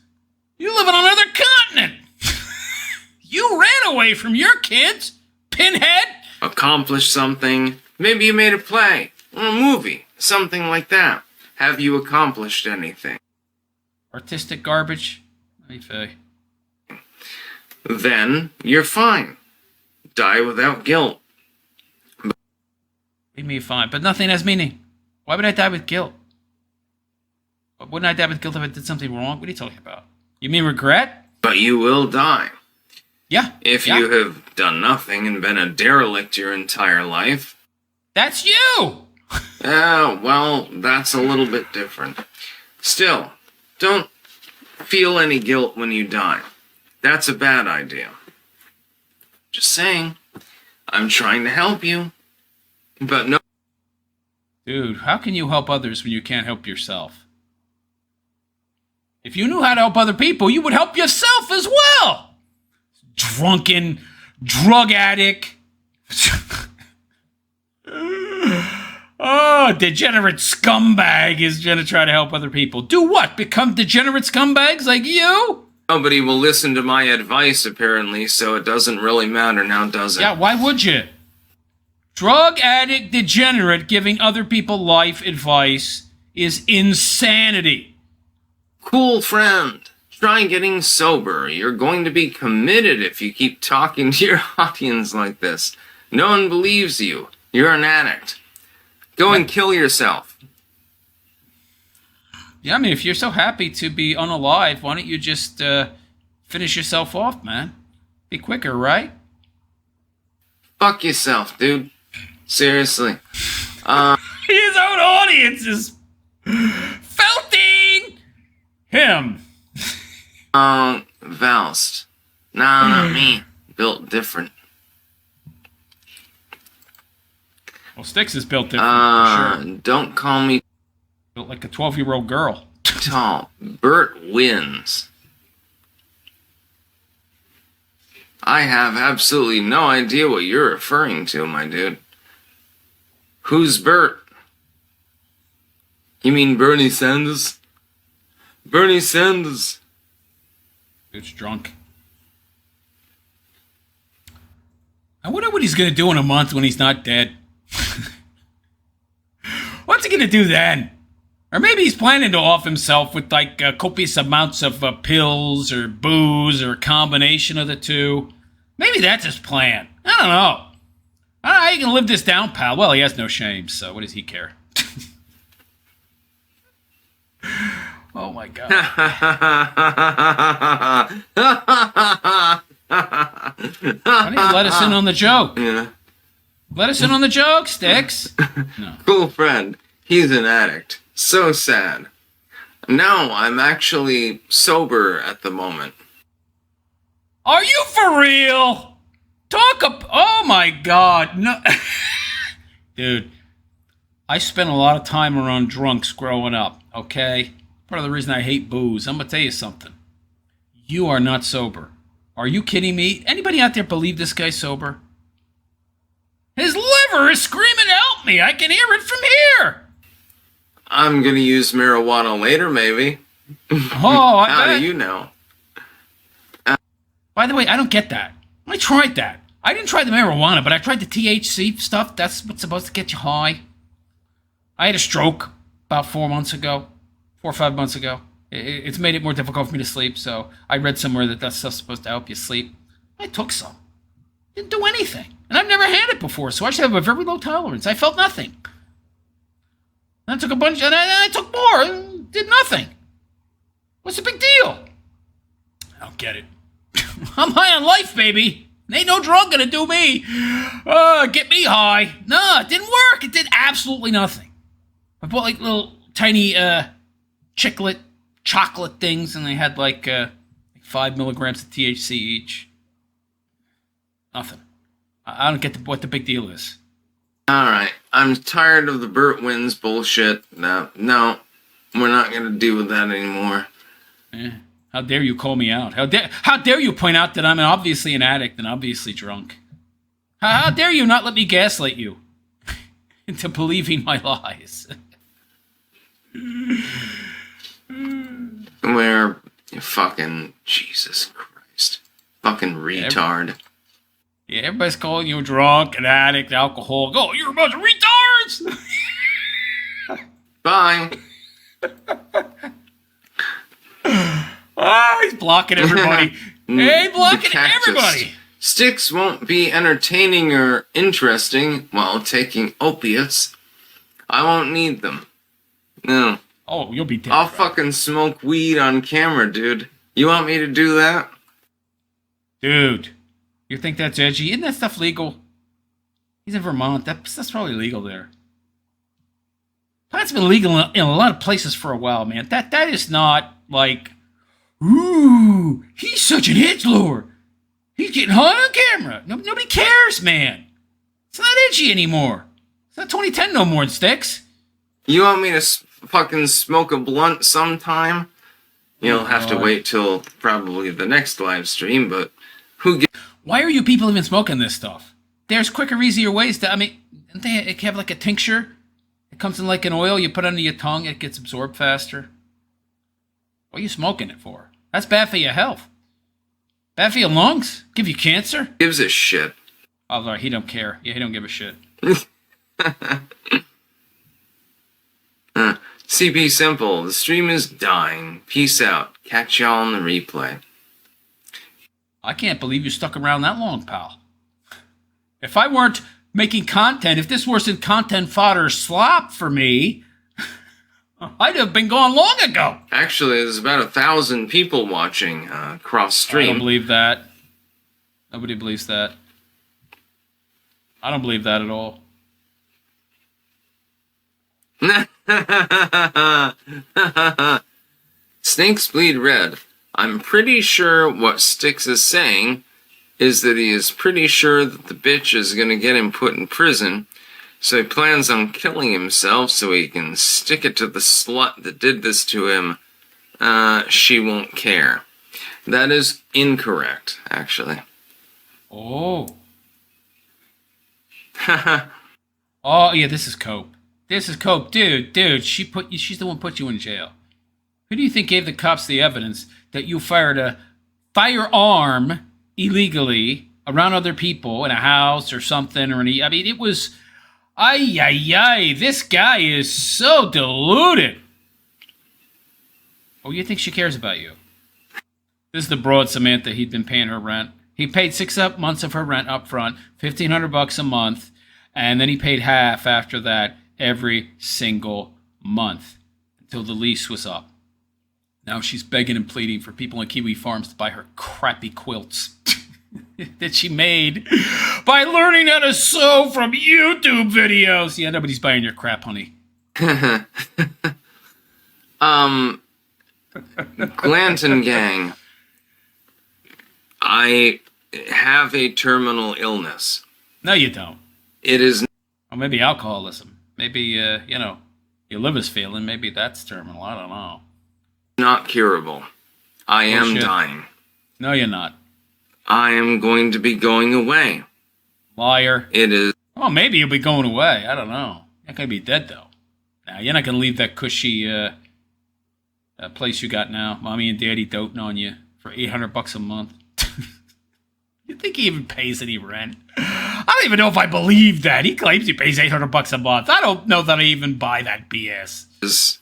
You live on another continent. You ran away from your kids, pinhead. accomplished something. Maybe you made a play or a movie, something like that. Have you accomplished anything? Artistic garbage. Then you're fine. Die without guilt. Leave me fine, but nothing has meaning. Why would I die with guilt? Wouldn't I die with guilt if I did something wrong? What are you talking about? You mean regret? But you will die. Yeah. If yeah. you have done nothing and been a derelict your entire life. That's you! Well, that's a little bit different. Still, don't feel any guilt when you die. That's a bad idea. Just saying. I'm trying to help you. But no. Dude, how can you help others when you can't help yourself? If you knew how to help other people, you would help yourself as well. Drunken, drug addict. Oh, degenerate scumbag is going to try to help other people. Do what? Become degenerate scumbags like you? Nobody will listen to my advice, apparently, so it doesn't really matter now, does it? Yeah, why would you? Drug addict degenerate giving other people life advice is insanity. Cool friend. Try getting sober. You're going to be committed if you keep talking to your audience like this. No one believes you. You're an addict. Go and kill yourself. Yeah, I mean, if you're so happy to be unalive, why don't you just finish yourself off, man? Be quicker, right? Fuck yourself, dude. Seriously. His own audience is felting him. Valst. No, not me. Built different. Well, Styx is built different, for sure. Don't call me Built like a 12-year-old girl. tall. Bert wins. I have absolutely no idea what you're referring to, my dude. Who's Bert? You mean Bernie Sanders? Bernie Sanders. Dude's drunk. I wonder what he's going to do in a month when he's not dead. What's he going to do then? Or maybe he's planning to off himself with like copious amounts of pills or booze or a combination of the two. Maybe that's his plan. I don't know. I don't know how you can live this down, pal. Well, he has no shame, so what does he care? Oh my god. Why don't you let us in on the joke? Yeah. Let us in on the joke, Styx. No. Cool friend. He's an addict. So sad. No, I'm actually sober at the moment. Are you for real? Oh my god. No. Dude, I spent a lot of time around drunks growing up, okay? Part of the reason I hate booze. I'm gonna tell you something. You are not sober. Are you kidding me? Anybody out there believe this guy's sober? His liver is screaming, help me! I can hear it from here! I'm gonna use marijuana later, maybe. Oh, How do you know? By the way, I don't get that. I tried that. I didn't try the marijuana, but I tried the THC stuff. That's what's supposed to get you high. I had a stroke about 4 or 5 months ago. It's made it more difficult for me to sleep, so I read somewhere that stuff's supposed to help you sleep. I took some. Didn't do anything. And I've never had it before, so I should have a very low tolerance. I felt nothing. And I took a bunch, and I took more, and did nothing. What's the big deal? I don't get it. I'm high on life, baby. Ain't no drug gonna do me. Get me high. No, it didn't work. It did absolutely nothing. I bought like little tiny chocolate things, and they had like 5 milligrams of THC each. Nothing. I don't get what the big deal is. Alright, I'm tired of the Bert wins bullshit. No, we're not gonna deal with that anymore. Yeah. How dare you call me out? How dare you point out that I'm obviously an addict and obviously drunk? How dare you not let me gaslight you into believing my lies? Where fucking Jesus Christ. Fucking retard. Yeah, everybody's calling you a drunk, an addict, alcoholic. Oh, you're a bunch of retards! Bye. He's blocking everybody. Hey, blocking everybody. Styx won't be entertaining or interesting while taking opiates. I won't need them. No. Oh, you'll be dead. I'll fucking smoke weed on camera, dude. You want me to do that? Dude, you think that's edgy? Isn't that stuff legal? He's in Vermont. That's probably legal there. Pot's been legal in a lot of places for a while, man. That is not like, ooh, he's such an edgelord. He's getting hot on camera. Nobody cares, man. It's not edgy anymore. It's not 2010 no more, Styx. You want me to fucking smoke a blunt sometime? You'll have to wait till probably the next live stream, but who gives... Why are you people even smoking this stuff? There's quicker, easier ways to, I mean, they have like a tincture. It comes in like an oil. You put it under your tongue. It gets absorbed faster. What are you smoking it for? That's bad for your health. Bad for your lungs. Give you cancer. Gives a shit. Oh, he don't care. Yeah, he don't give a shit. CP Simple, the stream is dying. Peace out. Catch y'all on the replay. I can't believe you stuck around that long, pal. If I weren't making content, if this wasn't content fodder slop for me, I'd have been gone long ago. Actually, there's about 1,000 people watching cross stream. I don't believe that. Nobody believes that. I don't believe that at all. Snakes bleed red. I'm pretty sure what Styx is saying is that he is pretty sure that the bitch is going to get him put in prison, so he plans on killing himself so he can stick it to the slut that did this to him. She won't care. That is incorrect, actually. Oh. Oh, yeah, this is cope. This is cope. Dude, she's the one who put you in jail. Who do you think gave the cops the evidence that you fired a firearm illegally around other people in a house or something? I mean, it was... Ay, this guy is so deluded. Oh, you think she cares about you? This is the broad Samantha. He'd been paying her rent. He paid 6 months of her rent up front, $1,500 a month, and then he paid half after that every single month until the lease was up. Now she's begging and pleading for people in Kiwi Farms to buy her crappy quilts that she made by learning how to sew from YouTube videos. Yeah, nobody's buying your crap, honey. Glanton Gang. I have a terminal illness. No, you don't. It is... Or maybe alcoholism. Maybe, your liver's failing. Maybe that's terminal. I don't know. Not curable. I am dying. No, you're not. I am going to be going away. Liar. It is... Oh, maybe you'll be going away. I don't know. You're not going to be dead, though. Now, you're not going to leave that cushy place you got now. Mommy and Daddy doting on you for $800 a month. You think he even pays any rent? I don't even know if I believe that. He claims he pays $800 a month. I don't know that I even buy that BS. Is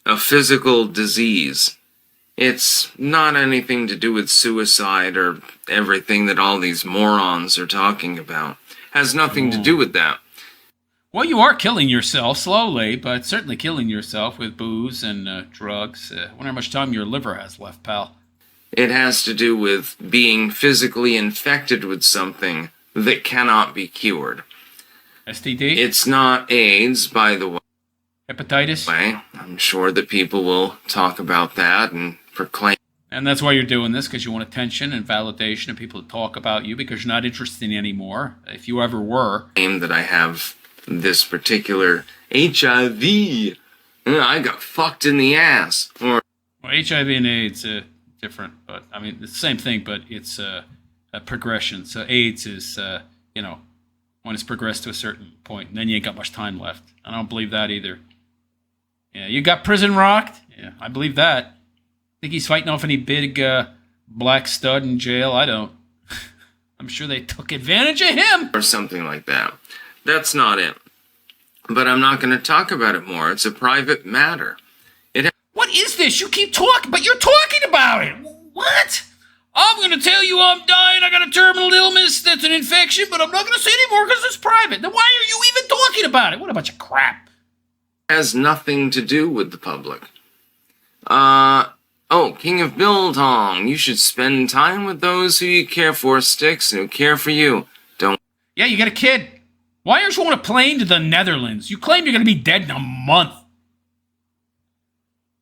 a physical disease. It's not anything to do with suicide or everything that all these morons are talking about. Has nothing to do with that. Well, you are killing yourself slowly, but certainly killing yourself with booze and drugs. I wonder how much time your liver has left, pal. It has to do with being physically infected with something that cannot be cured. STD? It's not AIDS, by the way. Hepatitis? I'm sure that people will talk about that and proclaim. And that's why you're doing this, because you want attention and validation and people to talk about you because you're not interested anymore, if you ever were. That I have this particular HIV. I got fucked in the ass. Or well, HIV and AIDS different, but I mean it's the same thing, but it's a progression. So AIDS is when it's progressed to a certain point, and then you ain't got much time left. I don't believe that either. Yeah, you got prison rocked. Yeah, I believe that. Think he's fighting off any big black stud in jail? I don't. I'm sure they took advantage of him or something like that. That's not it. But I'm not going to talk about it more. It's a private matter. What is this? You keep talking, but you're talking about it. What? I'm going to tell you I'm dying. I got a terminal illness that's an infection, but I'm not going to say anymore because it's private. Then why are you even talking about it? What a bunch of crap. Has nothing to do with the public. King of Biltong. You should spend time with those who you care for, Styx, and who care for you. Don't... Yeah, you got a kid. Why aren't you on a plane to the Netherlands? You claim you're going to be dead in a month.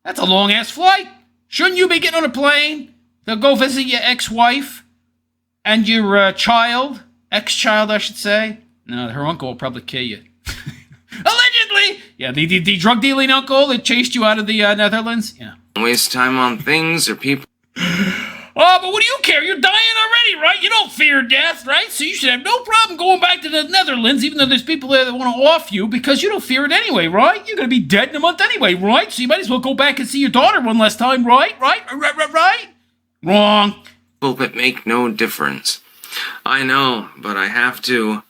That's a long-ass flight. Shouldn't you be getting on a plane to go visit your ex-wife and your child? Ex-child, I should say. No, her uncle will probably kill you. Allegedly! Yeah, the drug-dealing uncle that chased you out of the Netherlands? Yeah. Waste time on things or people. Oh, but what do you care? You're dying already, right? You don't fear death, right? So you should have no problem going back to the Netherlands, even though there's people there that want to off you, because you don't fear it anyway, right? You're going to be dead in a month anyway, right? So you might as well go back and see your daughter one last time, right? Right? Wrong. That make no difference. I know, but I have to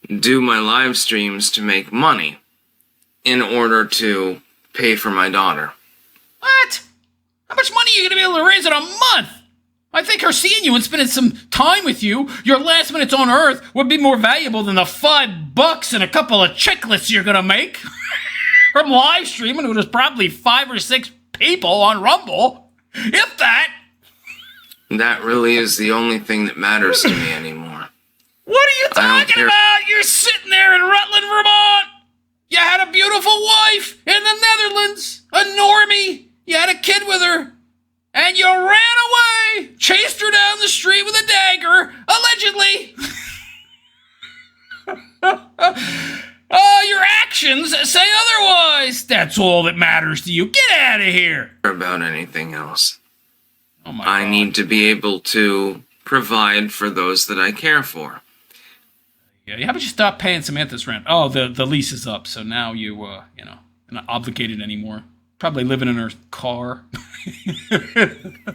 do my live streams to make money in order to pay for my daughter. What? How much money are you going to be able to raise in a month? I think her seeing you and spending some time with you, your last minutes on Earth, would be more valuable than the $5 and a couple of chiclets you're going to make from live streaming, who there's probably 5 or 6 people on Rumble, if that. That really is the only thing that matters to me anymore. What are you talking about? You're sitting there in Rutland, Vermont. You had a beautiful wife in the Netherlands, a normie. You had a kid with her, and you ran away, chased her down the street with a dagger, allegedly. Your actions say otherwise. That's all that matters to you. Get out of here. About anything else. Oh my God. I need to be able to provide for those that I care for. Yeah, how about you stop paying Samantha's rent? Oh, the lease is up, so now you're not obligated anymore. Probably living in her car.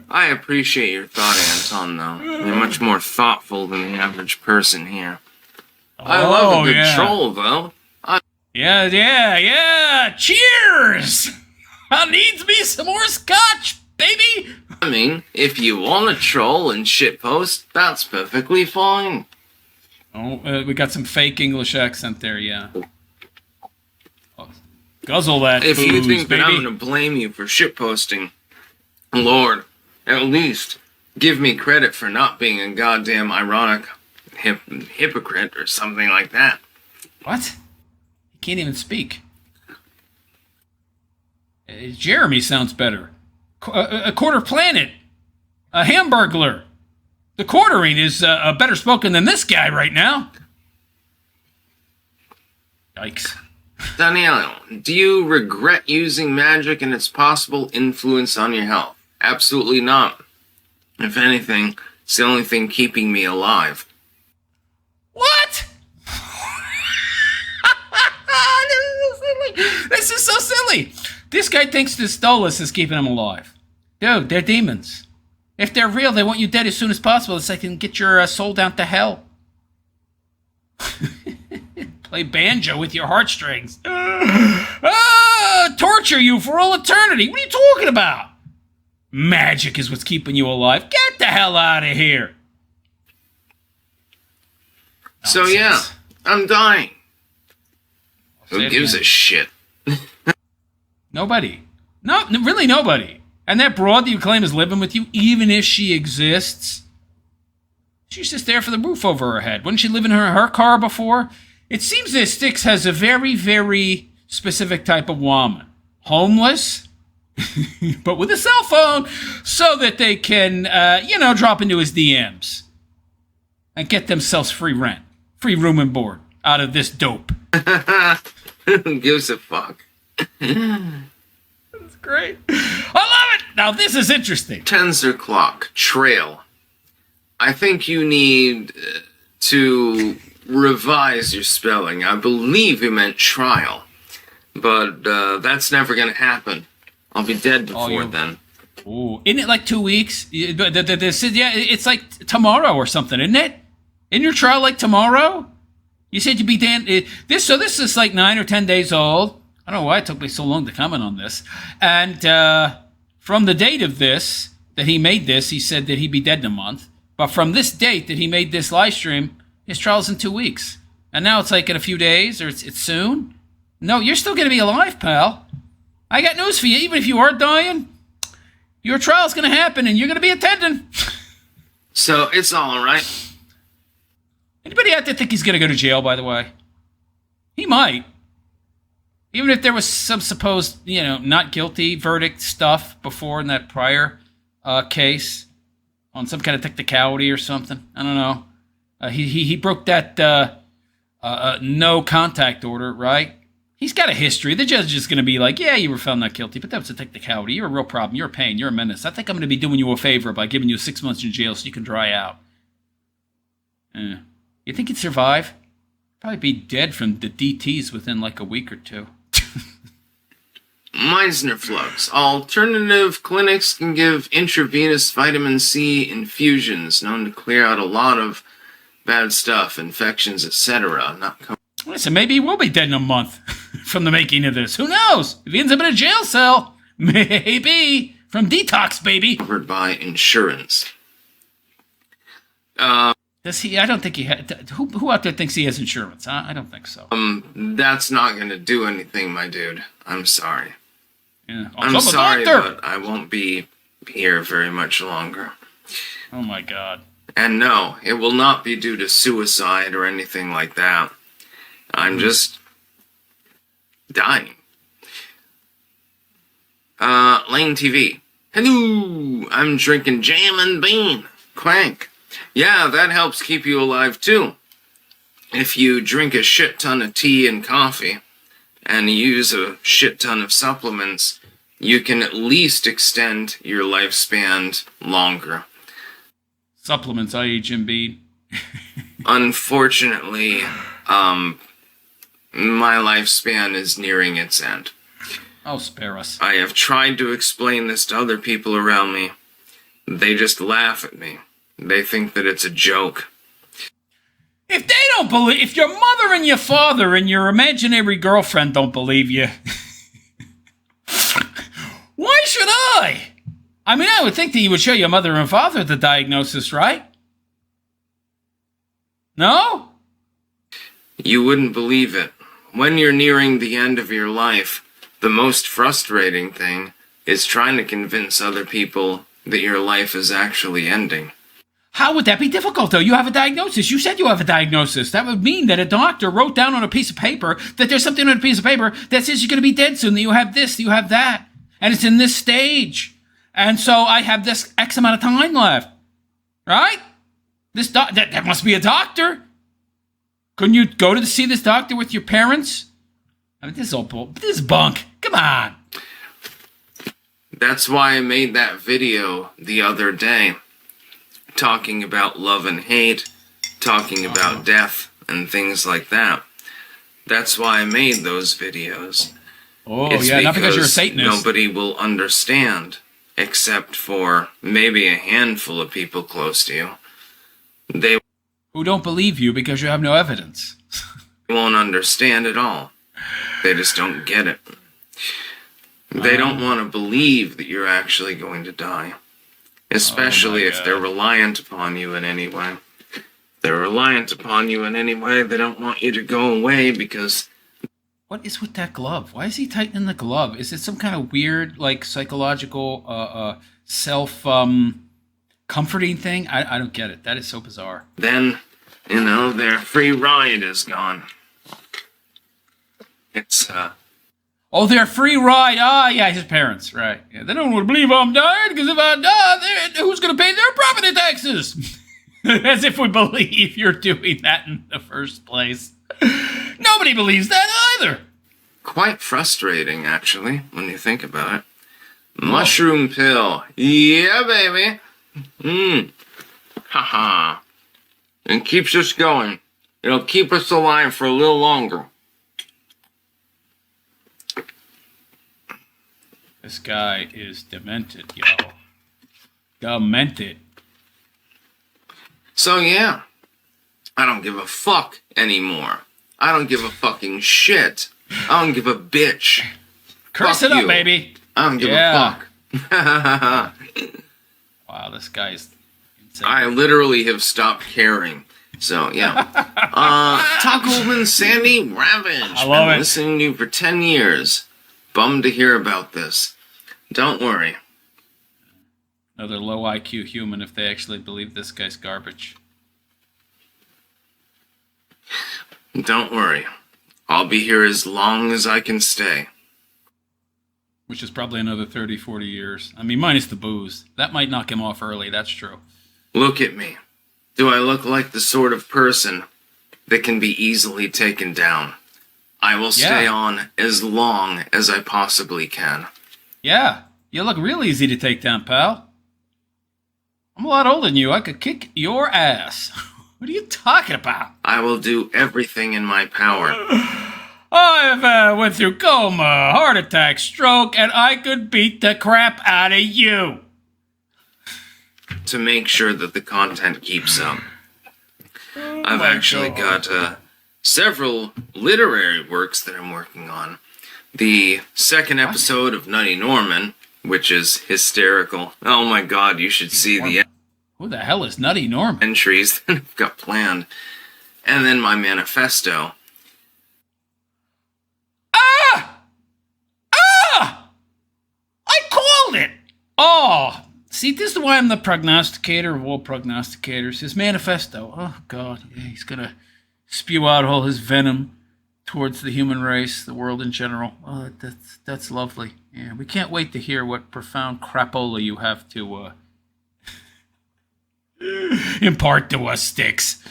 I appreciate your thought, Anton, though. You're much more thoughtful than the average person here. I love a good troll, though. Yeah. Cheers! I needs me some more scotch, baby! I mean, if you want to troll and shitpost, that's perfectly fine. Oh, we got some fake English accent there, yeah. Guzzle that If booze, you think baby. that I'm going to blame you for shitposting, Lord, at least give me credit for not being a goddamn ironic hypocrite or something like that. What? He can't even speak. Jeremy sounds better. A quarter planet. A hamburglar. The quartering is better spoken than this guy right now. Yikes. Danielle, do you regret using magic and its possible influence on your health? Absolutely not. If anything, it's the only thing keeping me alive. What? This is so silly. This guy thinks the Stolas is keeping him alive. Dude, they're demons. If they're real, they want you dead as soon as possible so they can get your soul down to hell. Play banjo with your heartstrings. Torture you for all eternity. What are you talking about? Magic is what's keeping you alive. Get the hell out of here. So yeah, I'm dying. Who gives a shit? Nobody. No, really nobody. And that broad that you claim is living with you, even if she exists, she's just there for the roof over her head. Wouldn't she live in her car before? It seems that Styx has a very, very specific type of woman. Homeless, but with a cell phone, so that they can, drop into his DMs and get themselves free rent, free room and board out of this dope. Who gives a fuck? That's great. I love it. Now, this is interesting. Tensor clock, trail. I think you need to revise your spelling. I believe you meant trial. But that's never going to happen. I'll be dead before then. Ooh. Isn't it like 2 weeks? Yeah, it's like tomorrow or something, isn't it? Isn't your trial like tomorrow? You said you'd be dead. This is like 9 or 10 days old. I don't know why it took me so long to comment on this. And from the date of this, that he made this, he said that he'd be dead in a month. But from this date that he made this live stream, his trial's in 2 weeks. And now it's like in a few days, or it's soon. No, you're still going to be alive, pal. I got news for you. Even if you are dying, your trial's going to happen, and you're going to be attending. So it's all right. Anybody out there think he's going to go to jail, by the way? He might. Even if there was some supposed, not guilty verdict stuff before in that prior case on some kind of technicality or something. I don't know. He broke that no contact order, right? He's got a history. The judge is going to be like, yeah, you were found not guilty, but that was a technicality. You're a real problem. You're a pain. You're a menace. I think I'm going to be doing you a favor by giving you 6 months in jail so you can dry out. You think he'd survive? Probably be dead from the DTs within like a week or two. Meisner flux. Alternative clinics can give intravenous vitamin C infusions known to clear out a lot of bad stuff, infections, etc. Listen, maybe he will be dead in a month from the making of this. Who knows? If he ends up in a jail cell, maybe from detox, baby. Covered by insurance. Does he? I don't think he had. Who out there thinks he has insurance? I don't think so. That's not going to do anything, my dude. I'm sorry. Yeah. I'm sorry, but I won't be here very much longer. Oh my God. And no, it will not be due to suicide or anything like that. I'm just dying. Lane TV. Hello, I'm drinking jam and bean. Crank. Yeah, that helps keep you alive too. If you drink a shit ton of tea and coffee, and use a shit ton of supplements, you can at least extend your lifespan longer. Supplements, i.e. Jim Beam. Unfortunately, my lifespan is nearing its end. Oh, spare us. I have tried to explain this to other people around me. They just laugh at me. They think that it's a joke. If they don't believe, if your mother and your father and your imaginary girlfriend don't believe you, why should I? I mean, I would think that you would show your mother and father the diagnosis, right? No? You wouldn't believe it. When you're nearing the end of your life, the most frustrating thing is trying to convince other people that your life is actually ending. How would that be difficult, though? You have a diagnosis. You said you have a diagnosis. That would mean that a doctor wrote down on a piece of paper that there's something on a piece of paper that says you're going to be dead soon, that you have this, that you have that, and it's in this stage. And so I have this X amount of time left, right? That must be a doctor. Couldn't you go to see this doctor with your parents? I mean, this is bunk. Come on. That's why I made that video the other day, talking about love and hate, talking about death, and things like that. That's why I made those videos. Oh, it's not because you're a Satanist. Nobody will understand, except for maybe a handful of people close to you. Who don't believe you because you have no evidence. Won't understand at all. They just don't get it. They don't want to believe that you're actually going to die. Especially if they're reliant upon you in any way. If they're reliant upon you in any way, they don't want you to go away because... What is with that glove? Why is he tightening the glove? Is it some kind of weird, like, psychological, self-comforting thing? I don't get it. That is so bizarre. Then, their free ride is gone. It's, Oh, their free ride. Ah, yeah, his parents. Right. Yeah, they don't want to believe I'm dying, because if I die, who's going to pay their property taxes? As if we believe you're doing that in the first place. Nobody believes that either. Quite frustrating, actually, when you think about it. Mushroom pill. Yeah, baby. Haha. It keeps us going. It'll keep us alive for a little longer. This guy is demented, yo. Demented. So, yeah. I don't give a fuck anymore. I don't give a fucking shit. I don't give a bitch. Curse Fuck it up, you. baby. I don't give a fuck. Wow, this guy's insane. I literally have stopped caring. So, yeah. Tacoman Sandy Ravage. I love Been it. listening to you for 10 years. Bummed to hear about this. Don't worry. Another low IQ human if they actually believe this guy's garbage. Don't worry. I'll be here as long as I can stay. Which is probably another 30, 40 years. I mean, minus the booze. That might knock him off early, that's true. Look at me. Do I look like the sort of person that can be easily taken down? I will stay on as long as I possibly can. Yeah, you look real easy to take down, pal. I'm a lot older than you. I could kick your ass. What are you talking about? I will do everything in my power. I've went through coma, heart attack, stroke, and I could beat the crap out of you. To make sure that the content keeps up. I've actually got several literary works that I'm working on. The second episode of Nutty Norman, which is hysterical. Oh my god, you should see the Who the hell is Nutty Norman? entries that I've got planned. And then my manifesto. I called it! Oh, see, this is why I'm the prognosticator of all prognosticators. His manifesto. Oh, God. Yeah, he's going to spew out all his venom towards the human race, the world in general. Oh, that's lovely. Yeah, we can't wait to hear what profound crapola you have to impart to us, Styx.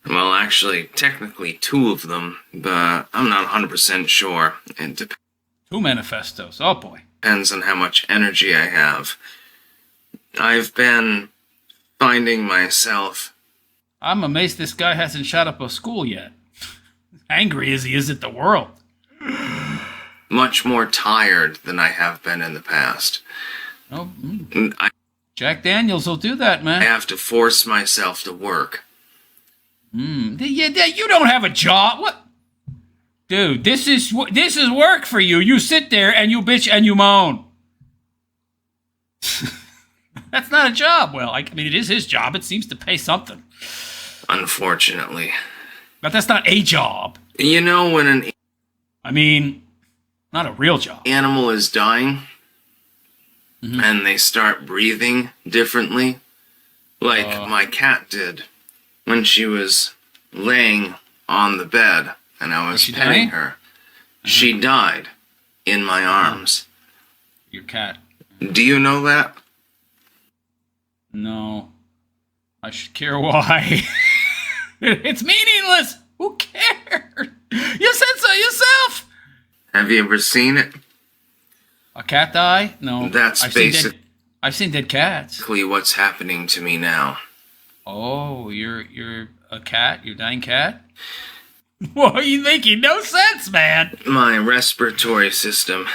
Well, actually, technically 2 of them, but I'm not 100% sure. It 2 manifestos. Oh, boy. depends on how much energy I have. I've been finding myself. I'm amazed this guy hasn't shot up a school yet. Angry as he is at the world. Much more tired than I have been in the past. Oh, Jack Daniels will do that, man. I have to force myself to work. You don't have a job. What? Dude, this is work for you. You sit there and you bitch and you moan. That's not a job. Well, I mean, it is his job. It seems to pay something. Unfortunately. But that's not a job. You know when not a real job. Animal is dying and they start breathing differently, like my cat did when she was laying on the bed and I was petting her. She died in my arms. Your cat. Do you know that? No. I should care why. It's meaningless. Who cares? You said so yourself. Have you ever seen it? A cat die? No. That's I've seen dead cats. basically what's happening to me now. Oh, you're a cat? You're a dying cat? What are you thinking? No sense, man. My respiratory system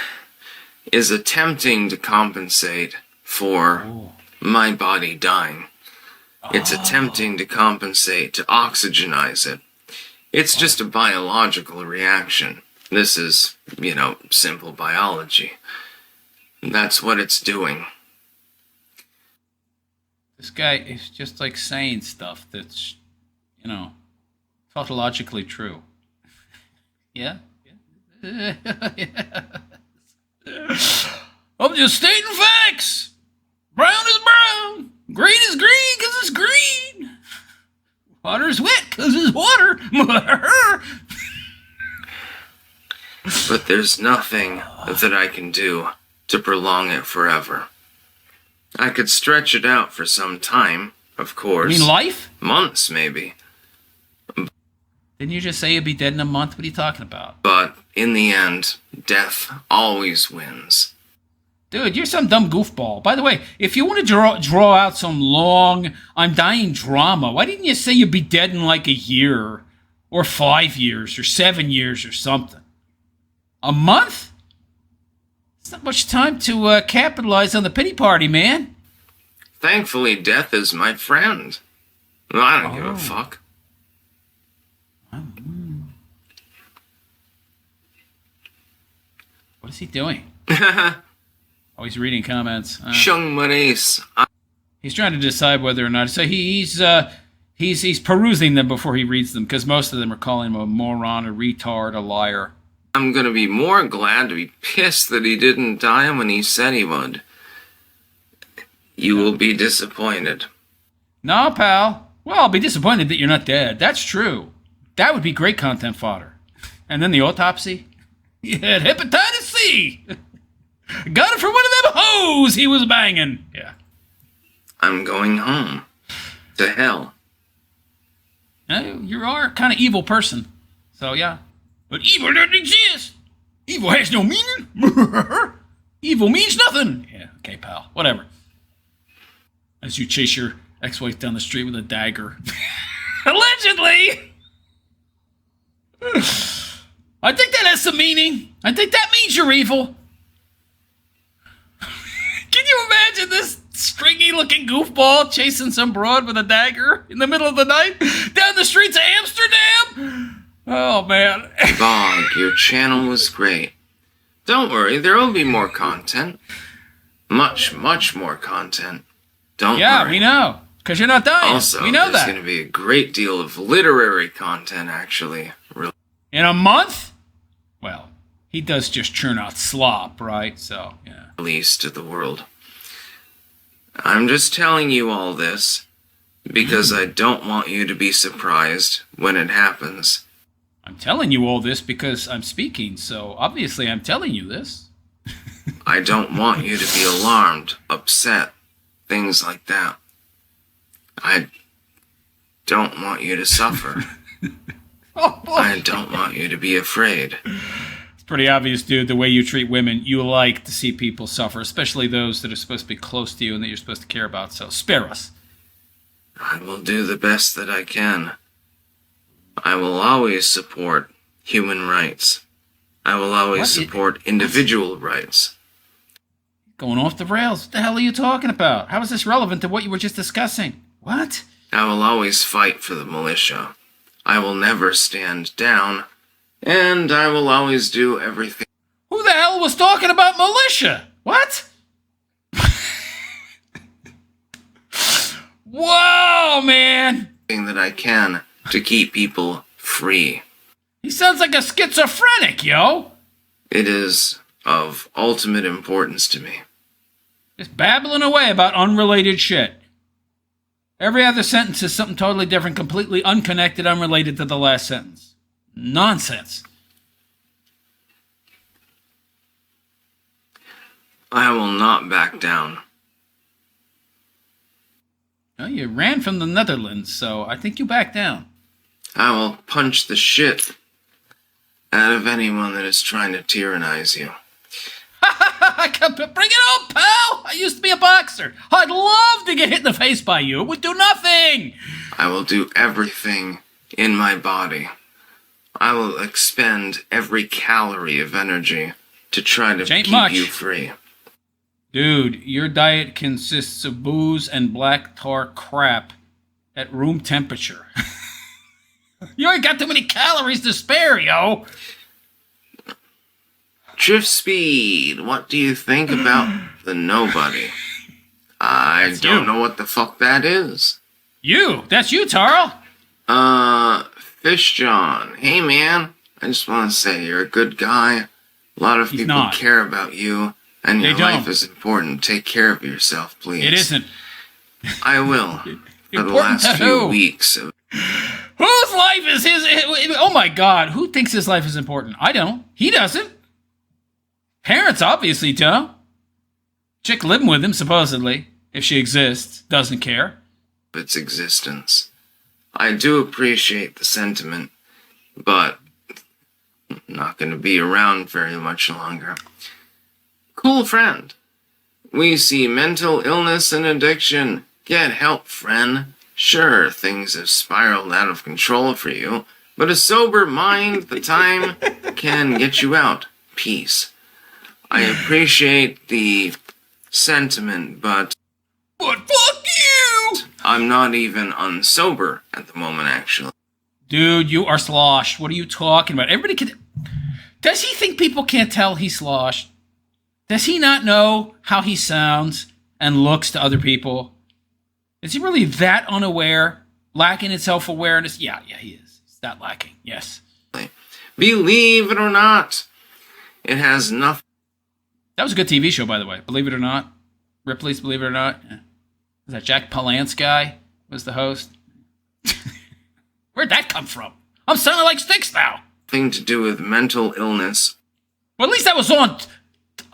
is attempting to compensate for my body dying. It's attempting to compensate, to oxygenize it. It's just a biological reaction. This is, simple biology. That's what it's doing. This guy is just like saying stuff that's, tautologically true. Yeah? I'm just stating facts. Brown is brown. Green is green because it's green. Water is wet because it's water. But there's nothing that I can do to prolong it forever. I could stretch it out for some time, of course. You mean life? Months, maybe. Didn't you just say you'd be dead in a month? What are you talking about? But in the end, death always wins. Dude, you're some dumb goofball. By the way, if you want to draw out some long, I'm dying drama, why didn't you say you'd be dead in like a year, or 5 years, or 7 years, or something? A month? It's not much time to capitalize on the pity party, man. Thankfully, death is my friend. Well, I don't give a fuck. What is he doing? Oh, he's reading comments. He's trying to decide whether or not. So he's perusing them before he reads them, because most of them are calling him a moron, a retard, a liar. I'm gonna be more glad to be pissed that he didn't die when he said he would. You will be disappointed. No, pal. Well, I'll be disappointed that you're not dead. That's true. That would be great content fodder. And then the autopsy. He had hepatitis C. Got it from one of them hoes he was banging. Yeah. I'm going home. To hell. You are a kind of evil person. So, yeah. But evil doesn't exist. Evil has no meaning. Evil means nothing. Yeah, okay, pal. Whatever. As you chase your ex-wife down the street with a dagger. Allegedly! I think that has some meaning. I think that means you're evil. Can you imagine this stringy-looking goofball chasing some broad with a dagger in the middle of the night down the streets of Amsterdam? Oh, man. Bog, your channel was great. Don't worry, there will be more content. Much, much more content. Don't worry. Yeah, we know. Because you're not dying. Also, we know there's that. going to be a great deal of literary content, actually. In a month? Well, he does just churn out slop, right? So, yeah. Released to the world. I'm just telling you all this because I don't want you to be surprised when it happens. I'm telling you all this because I'm speaking, so obviously I'm telling you this. I don't want you to be alarmed, upset, things like that. I don't want you to suffer. Oh, boy. I don't want you to be afraid. It's pretty obvious, dude, the way you treat women. You like to see people suffer, especially those that are supposed to be close to you and that you're supposed to care about, so spare us. I will do the best that I can. I will always support human rights. I will always support individual rights. Going off the rails. What the hell are you talking about? How is this relevant to what you were just discussing? What? I will always fight for the militia. I will never stand down, and I will always do everything. Who the hell was talking about militia? What? Whoa, man! That I can to keep people free. He sounds like a schizophrenic, yo! It is of ultimate importance to me. Just babbling away about unrelated shit. Every other sentence is something totally different, completely unconnected, unrelated to the last sentence. Nonsense. I will not back down. Well, you ran from the Netherlands, so I think you back down. I will punch the shit out of anyone that is trying to tyrannize you. Bring it on, pal! I used to be a boxer. I'd love to get hit in the face by you. It would do nothing. I will do everything in my body. I will expend every calorie of energy to try to keep you free. Dude, your diet consists of booze and black tar crap at room temperature. You ain't got too many calories to spare, yo. Drift speed, what do you think about the nobody? I don't know what the fuck that is. That's you, Tarl. Fish John. Hey, man. I just want to say you're a good guy. A lot of people care about you, and your life is important. Take care of yourself, please. It isn't. I will. For the last few weeks. Whose life is his? Oh, my God. Who thinks his life is important? I don't. He doesn't. Parents obviously don't. Chick living with him, supposedly, if she exists, doesn't care. Its existence. I do appreciate the sentiment, but I'm not going to be around very much longer. Cool friend. We see mental illness and addiction. Get help, friend. Sure, things have spiraled out of control for you, but a sober mind, the time can get you out. Peace. I appreciate the sentiment, but fuck you! I'm not even unsober at the moment, actually. Dude, you are sloshed. What are you talking about? Everybody can... Does he think people can't tell he's sloshed? Does he not know how he sounds and looks to other people? Is he really that unaware? Lacking in self-awareness? Yeah, he is. He's that lacking, yes. Believe it or not, it has nothing... That was a good TV show, by the way. Believe it or not. Ripley's Believe It or Not. Yeah. Was that Jack Palance guy was the host? Where'd that come from? I'm sounding like Styx now. Nothing to do with mental illness. Well, at least that was on.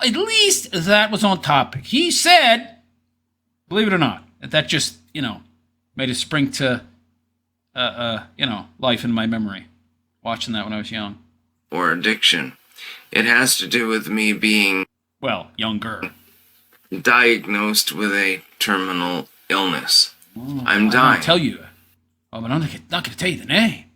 At least that was on topic. He said, believe it or not, that just made a spring to life in my memory. Watching that when I was young. Or addiction. It has to do with me being, well, younger. Diagnosed with a terminal illness. Oh, I'm dying. I'll tell you. Oh, but I'm not going to tell you the name.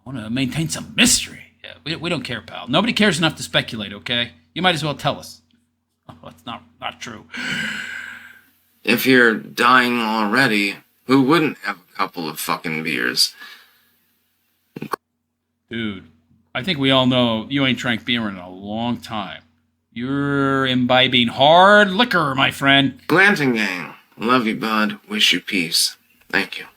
I want to maintain some mystery. Yeah, we don't care, pal. Nobody cares enough to speculate, okay? You might as well tell us. Oh, that's not true. If you're dying already, who wouldn't have a couple of fucking beers? Dude, I think we all know you ain't drank beer in a long time. You're imbibing hard liquor, my friend. Glanton gang. Love you, bud. Wish you peace. Thank you.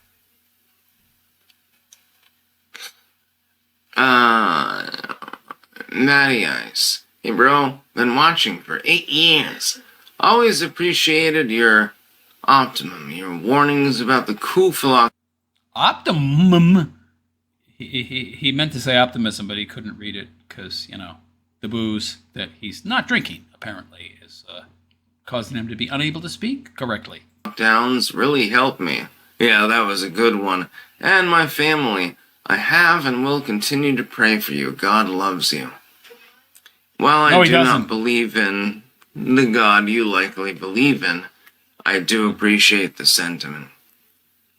Matty Ice. Hey, bro. Been watching for 8 years. Always appreciated your optimum, your warnings about the cool philosophy. Optimum? He meant to say optimism, but he couldn't read it because, the booze that he's not drinking, apparently, is causing him to be unable to speak correctly. Lockdowns really helped me. Yeah, that was a good one. And my family. I have and will continue to pray for you. God loves you. While I do not believe in the God you likely believe in, I do appreciate the sentiment.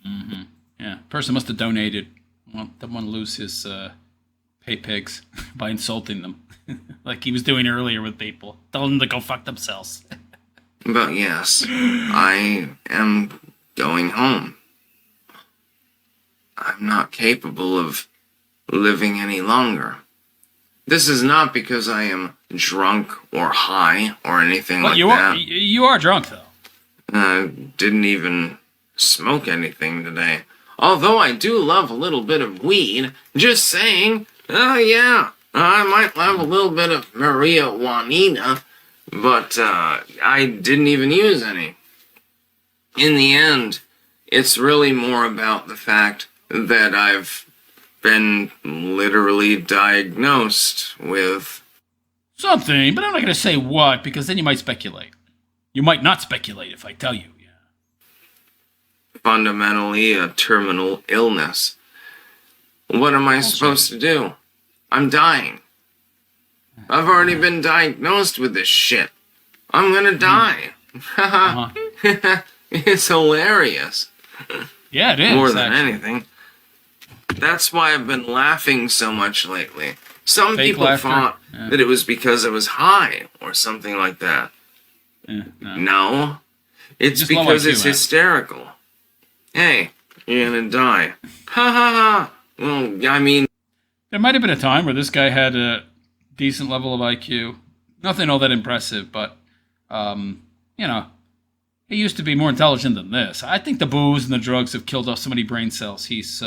Mm-hmm. Yeah, person must have donated. Well, didn't want to lose his pay pigs by insulting them, like he was doing earlier with people. Tell them to go fuck themselves. But yes, I am going home. I'm not capable of living any longer. This is not because I am drunk or high or anything like that. You are drunk, though. I didn't even smoke anything today. Although I do love a little bit of weed. Just saying. Oh, yeah. I might have a little bit of Maria Juanita. But I didn't even use any. In the end, it's really more about the fact that I've been literally diagnosed with something, but I'm not going to say what, because then you might speculate. You might not speculate if I tell you. Fundamentally a terminal illness. What am I supposed to do? I'm dying. I've already been diagnosed with this shit. I'm gonna die. It's hilarious. Yeah, it is. More than anything. That's why I've been laughing so much lately. Some people thought that it was because I was high or something like that. No. It's because it's hysterical. Hey, you're gonna die. Ha ha ha. Well, I mean... There might have been a time where this guy had a decent level of IQ. Nothing all that impressive, but, he used to be more intelligent than this. I think the booze and the drugs have killed off so many brain cells. He's,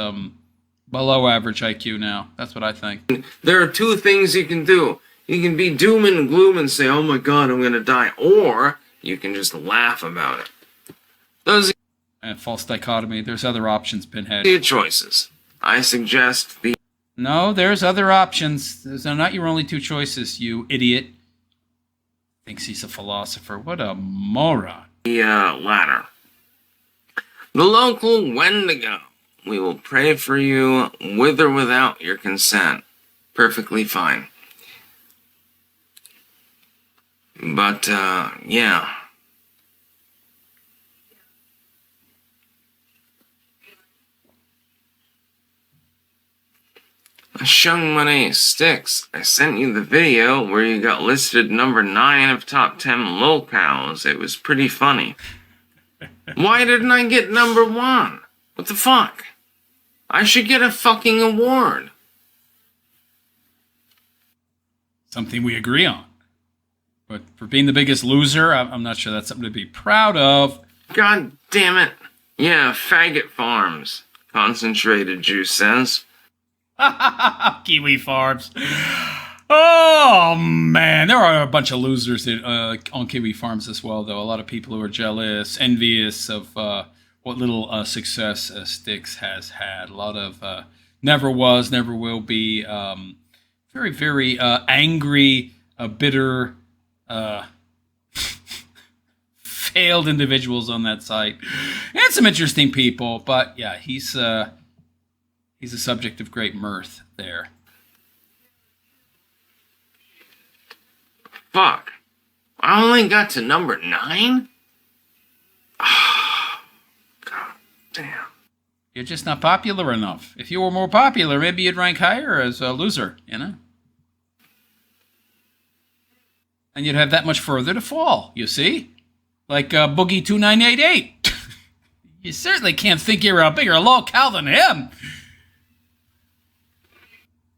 below average IQ now. That's what I think. There are two things you can do. You can be doom and gloom and say, oh my god, I'm gonna die. Or you can just laugh about it. Those are false dichotomy. There's other options, Pinhead. Your choices. I suggest the... No, there's other options. Those are not your only two choices, you idiot. Thinks he's a philosopher. What a moron. The latter. The local Wendigo. We will pray for you with or without your consent. Perfectly fine. But, yeah. Shungmane Styx, I sent you the video where you got listed number 9 of top 10 locales. It was pretty funny. Why didn't I get number 1? What the fuck? I should get a fucking award. Something we agree on. But for being the biggest loser, I'm not sure that's something to be proud of. God damn it. Yeah, faggot farms. Concentrated juice says. Kiwi farms. Oh, man. There are a bunch of losers on Kiwi farms as well, though. A lot of people who are jealous, envious of what little success Styx has had. A lot of never was, never will be very, very angry, bitter, failed individuals on that site, and some interesting people. But yeah, he's a subject of great mirth there. Fuck. I only got to number 9? God damn. You're just not popular enough. If you were more popular, maybe you'd rank higher as a loser, you know? And you'd have that much further to fall, you see? Like Boogie2988. You certainly can't think you're a bigger lolcow than him.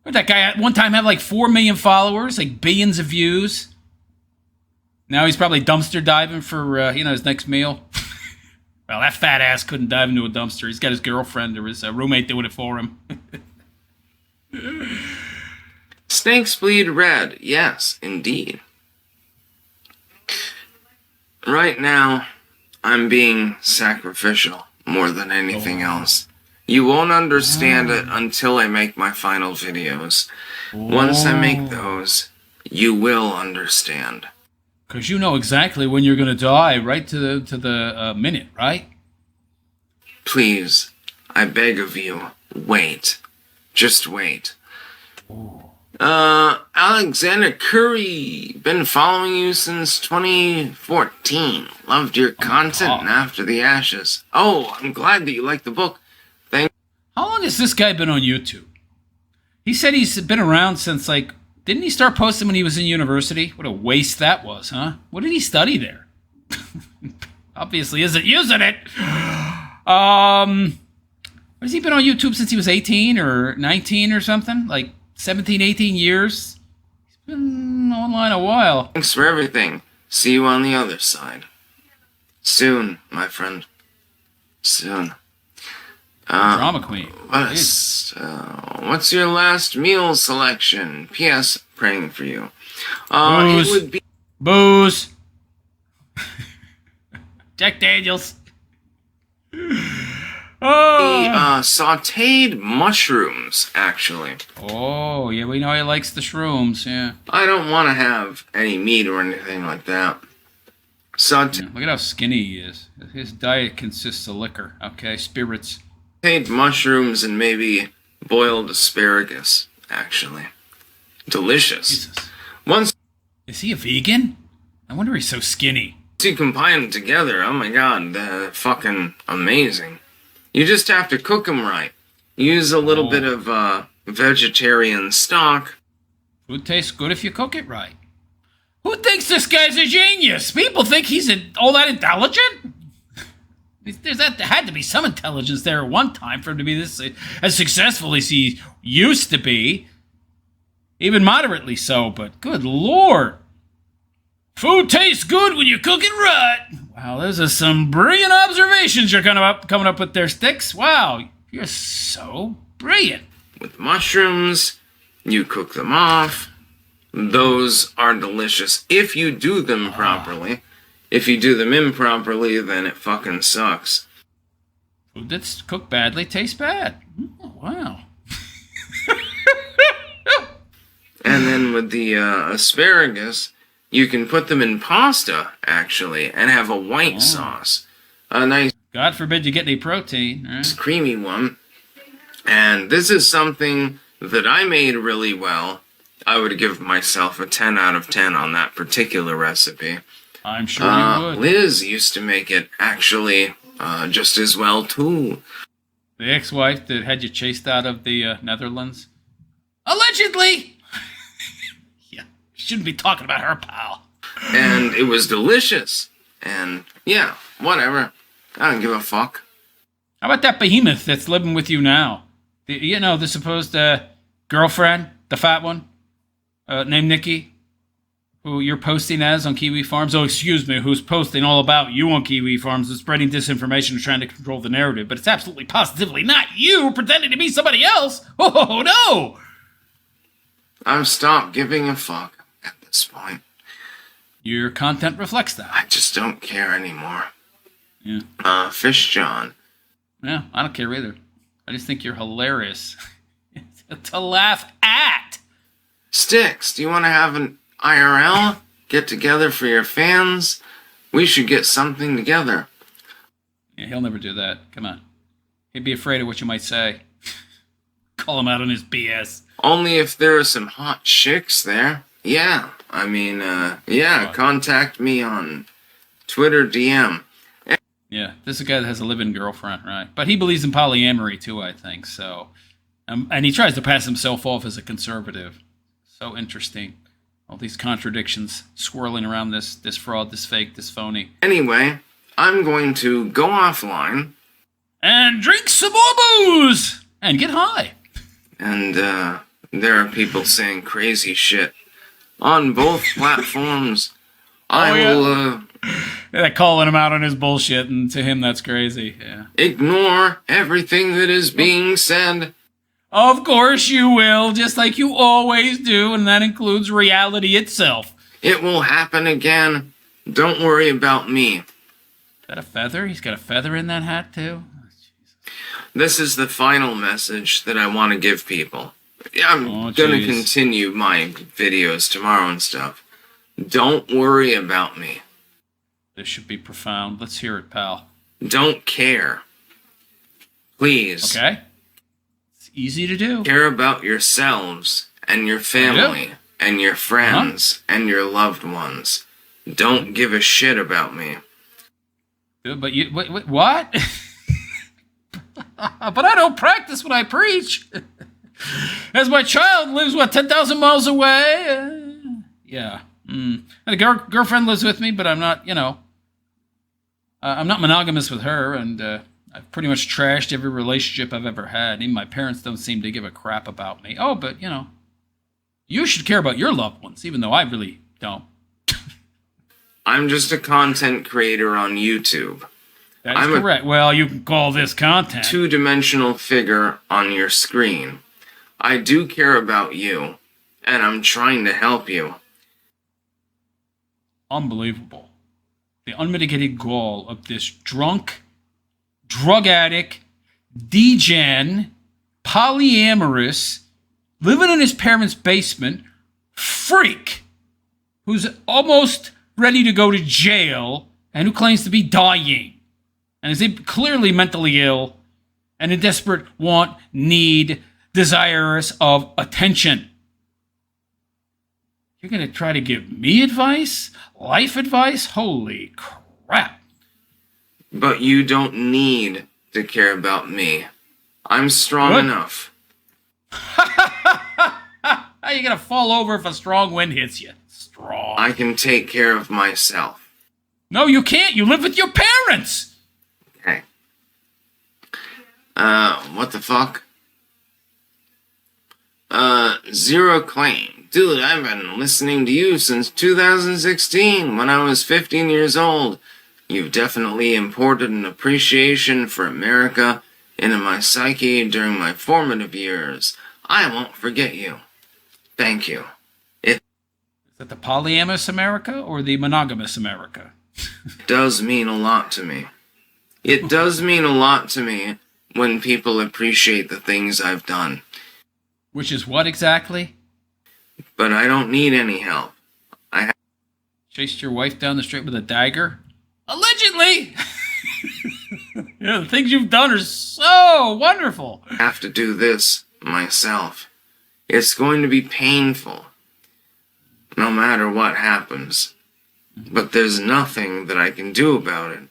That guy at one time had like 4 million followers, like billions of views. Now he's probably dumpster diving for, his next meal. Well, that fat ass couldn't dive into a dumpster. He's got his girlfriend or his roommate doing it for him. Snakes bleed red. Yes, indeed. Right now, I'm being sacrificial more than anything else. You won't understand it until I make my final videos. Once I make those, you will understand. Because you know exactly when you're going to die, right to the minute, right? Please, I beg of you, wait. Just wait. Alexander Curry, been following you since 2014. Loved your content and After the Ashes. Oh, I'm glad that you like the book. How long has this guy been on YouTube? He said he's been around since, like, didn't he start posting when he was in university? What a waste that was, huh? What did he study there? Obviously isn't using it. Has he been on YouTube since he was 18 or 19 or something? Like 17, 18 years? He's been online a while. Thanks for everything. See you on the other side. Soon, my friend. Soon. Drama queen. What's your last meal selection? P.S. Praying for you. Booze. It would be Booze. Jack Daniels. sautéed mushrooms, actually. Oh, yeah, we know he likes the shrooms, yeah. I don't want to have any meat or anything like that. Sautéed Look at how skinny he is. His diet consists of liquor, okay? Spirits. mushrooms and maybe boiled asparagus, actually. Delicious. Jesus. Once Is he a vegan? I wonder he's so skinny. you combine them together, oh my god, they're fucking amazing. You just have to cook them right. Use a little bit of vegetarian stock. Food tastes good if you cook it right. Who thinks this guy's a genius? People think he's all that intelligent? There had to be some intelligence there at one time for him to be this as successful as he used to be. Even moderately so, but good lord. Food tastes good when you cook it right. Wow, those are some brilliant observations you're coming up with there, Styx. Wow, you're so brilliant. With mushrooms, you cook them off. Those are delicious if you do them properly. If you do them improperly, then it fucking sucks. Food that's cooked badly tastes bad. Oh, wow. And then with the asparagus, you can put them in pasta, actually, and have a white sauce. A nice... God forbid you get any protein. Right? Creamy one. And this is something that I made really well. I would give myself a 10 out of 10 on that particular recipe. I'm sure you would. Liz used to make it, actually, just as well, too. The ex-wife that had you chased out of the Netherlands? Allegedly! Yeah, shouldn't be talking about her, pal. And it was delicious. And, yeah, whatever. I don't give a fuck. How about that behemoth that's living with you now? The supposed girlfriend, the fat one, named Nikki, who you're posting as on Kiwi Farms. Oh, excuse me, who's posting all about you on Kiwi Farms and spreading disinformation and trying to control the narrative. But it's absolutely positively not you pretending to be somebody else. Oh, no! I've stopped giving a fuck at this point. Your content reflects that. I just don't care anymore. Yeah. Fish John. Yeah, I don't care either. I just think you're hilarious to laugh at. Styx, do you want to have an IRL get together for your fans? We should get something together. Yeah, he'll never do that. Come on. He'd be afraid of what you might say. Call him out on his BS. Only if there are some hot chicks there. Yeah, contact me on Twitter DM. Yeah, this is a guy that has a live-in girlfriend, right? But he believes in polyamory, too, I think, so... and he tries to pass himself off as a conservative. So interesting. All these contradictions swirling around this fraud, this fake, this phony. Anyway, I'm going to go offline. And drink some more booze! And get high. And, there are people saying crazy shit on both platforms. They're calling him out on his bullshit, and to him that's crazy. Yeah. Ignore everything that is being said. Of course you will, just like you always do, and that includes reality itself. It will happen again. Don't worry about me. Is that a feather? He's got a feather in that hat, too? Oh, this is the final message that I want to give people. I'm going to continue my videos tomorrow and stuff. Don't worry about me. This should be profound. Let's hear it, pal. Don't care. Please. Okay. It's easy to do. Care about yourselves and your family and your friends and your loved ones. Don't give a shit about me. But you... Wait, what? But I don't practice what I preach. As my child lives, 10,000 miles away? Yeah. And a girlfriend lives with me, but I'm not, I'm not monogamous with her, and I've pretty much trashed every relationship I've ever had. Even my parents don't seem to give a crap about me. Oh, but, you should care about your loved ones, even though I really don't. I'm just a content creator on YouTube. That is correct. Well, you can call this content. Two-dimensional figure on your screen. I do care about you, and I'm trying to help you. Unbelievable. The unmitigated gall of this drunk, drug addict, degen, polyamorous, living in his parents' basement, freak, who's almost ready to go to jail, and who claims to be dying, and is clearly mentally ill, and in desperate want, need, desirous of attention. You're going to try to give me advice? Life advice? Holy crap. But you don't need to care about me. I'm strong enough. How you going to fall over if a strong wind hits you? Strong. I can take care of myself. No, you can't. You live with your parents. Okay. What the fuck? Zero claim. Dude, I've been listening to you since 2016, when I was 15 years old. You've definitely imported an appreciation for America into my psyche during my formative years. I won't forget you. Thank you. Is that the polyamorous America or the monogamous America? Does mean a lot to me. It does mean a lot to me when people appreciate the things I've done. Which is what exactly? But I don't need any help. Chased your wife down the street with a dagger? Allegedly! Yeah, the things you've done are so wonderful. I have to do this myself. It's going to be painful, no matter what happens. But there's nothing that I can do about it.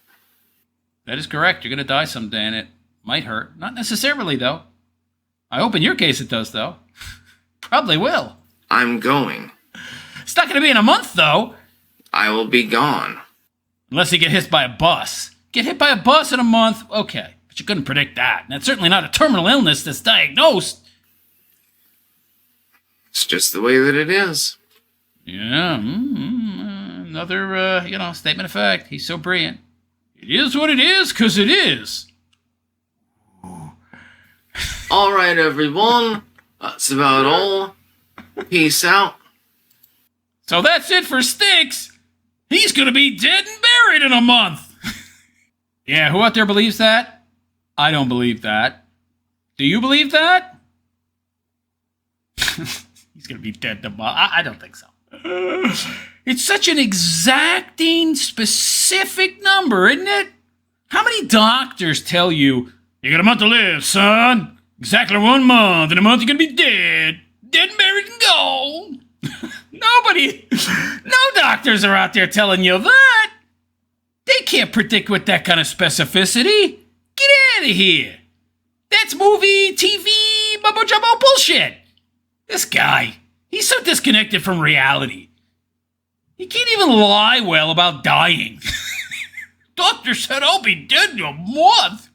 That is correct. You're going to die someday, and it might hurt. Not necessarily, though. I hope in your case it does, though. Probably will. I'm going. It's not going to be in a month, though. I will be gone. Unless you get hit by a bus. Get hit by a bus in a month? Okay. But you couldn't predict that. And that's certainly not a terminal illness that's diagnosed. It's just the way that it is. Yeah. Another, statement of fact. He's so brilliant. It is what it is, 'cause it is. All right, everyone. That's about all. Peace out. So that's it for Styx. He's going to be dead and buried in a month. Yeah, who out there believes that? I don't believe that. Do you believe that? He's he's going to be dead tomorrow. I don't think so. It's such an exacting, specific number, isn't it? How many doctors tell you, you got a month to live, son? Exactly 1 month. In a month, you're going to be dead. Dead and buried and gone. Nobody, no doctors are out there telling you that. They can't predict with that kind of specificity. Get out of here. That's movie, TV, mumbo-jumbo bullshit. This guy, he's so disconnected from reality. He can't even lie well about dying. Doctor said I'll be dead in a month.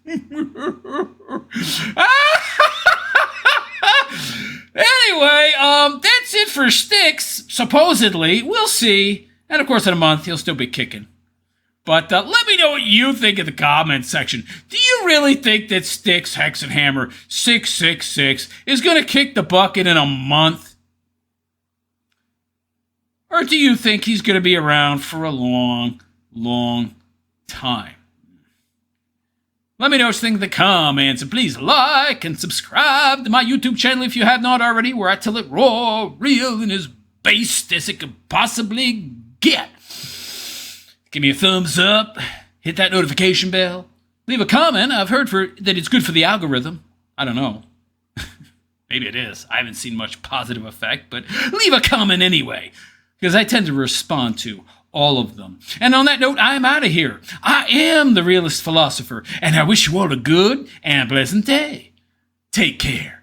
Anyway, that's it for Styx, supposedly. We'll see. And of course, in a month, he'll still be kicking. But let me know what you think in the comments section. Do you really think that Styxhexenhammer666 is going to kick the bucket in a month? Or do you think he's going to be around for a long, long time? Let me know what you think in the comments, and please like and subscribe to my YouTube channel if you have not already, where I tell it raw, real, and as based as it could possibly get. Give me a thumbs up, hit that notification bell, leave a comment. I've heard that it's good for the algorithm. I don't know. Maybe it is. I haven't seen much positive effect, but leave a comment anyway, because I tend to respond to all of them. And on that note, I'm out of here. I am the realist philosopher, and I wish you all a good and pleasant day. Take care.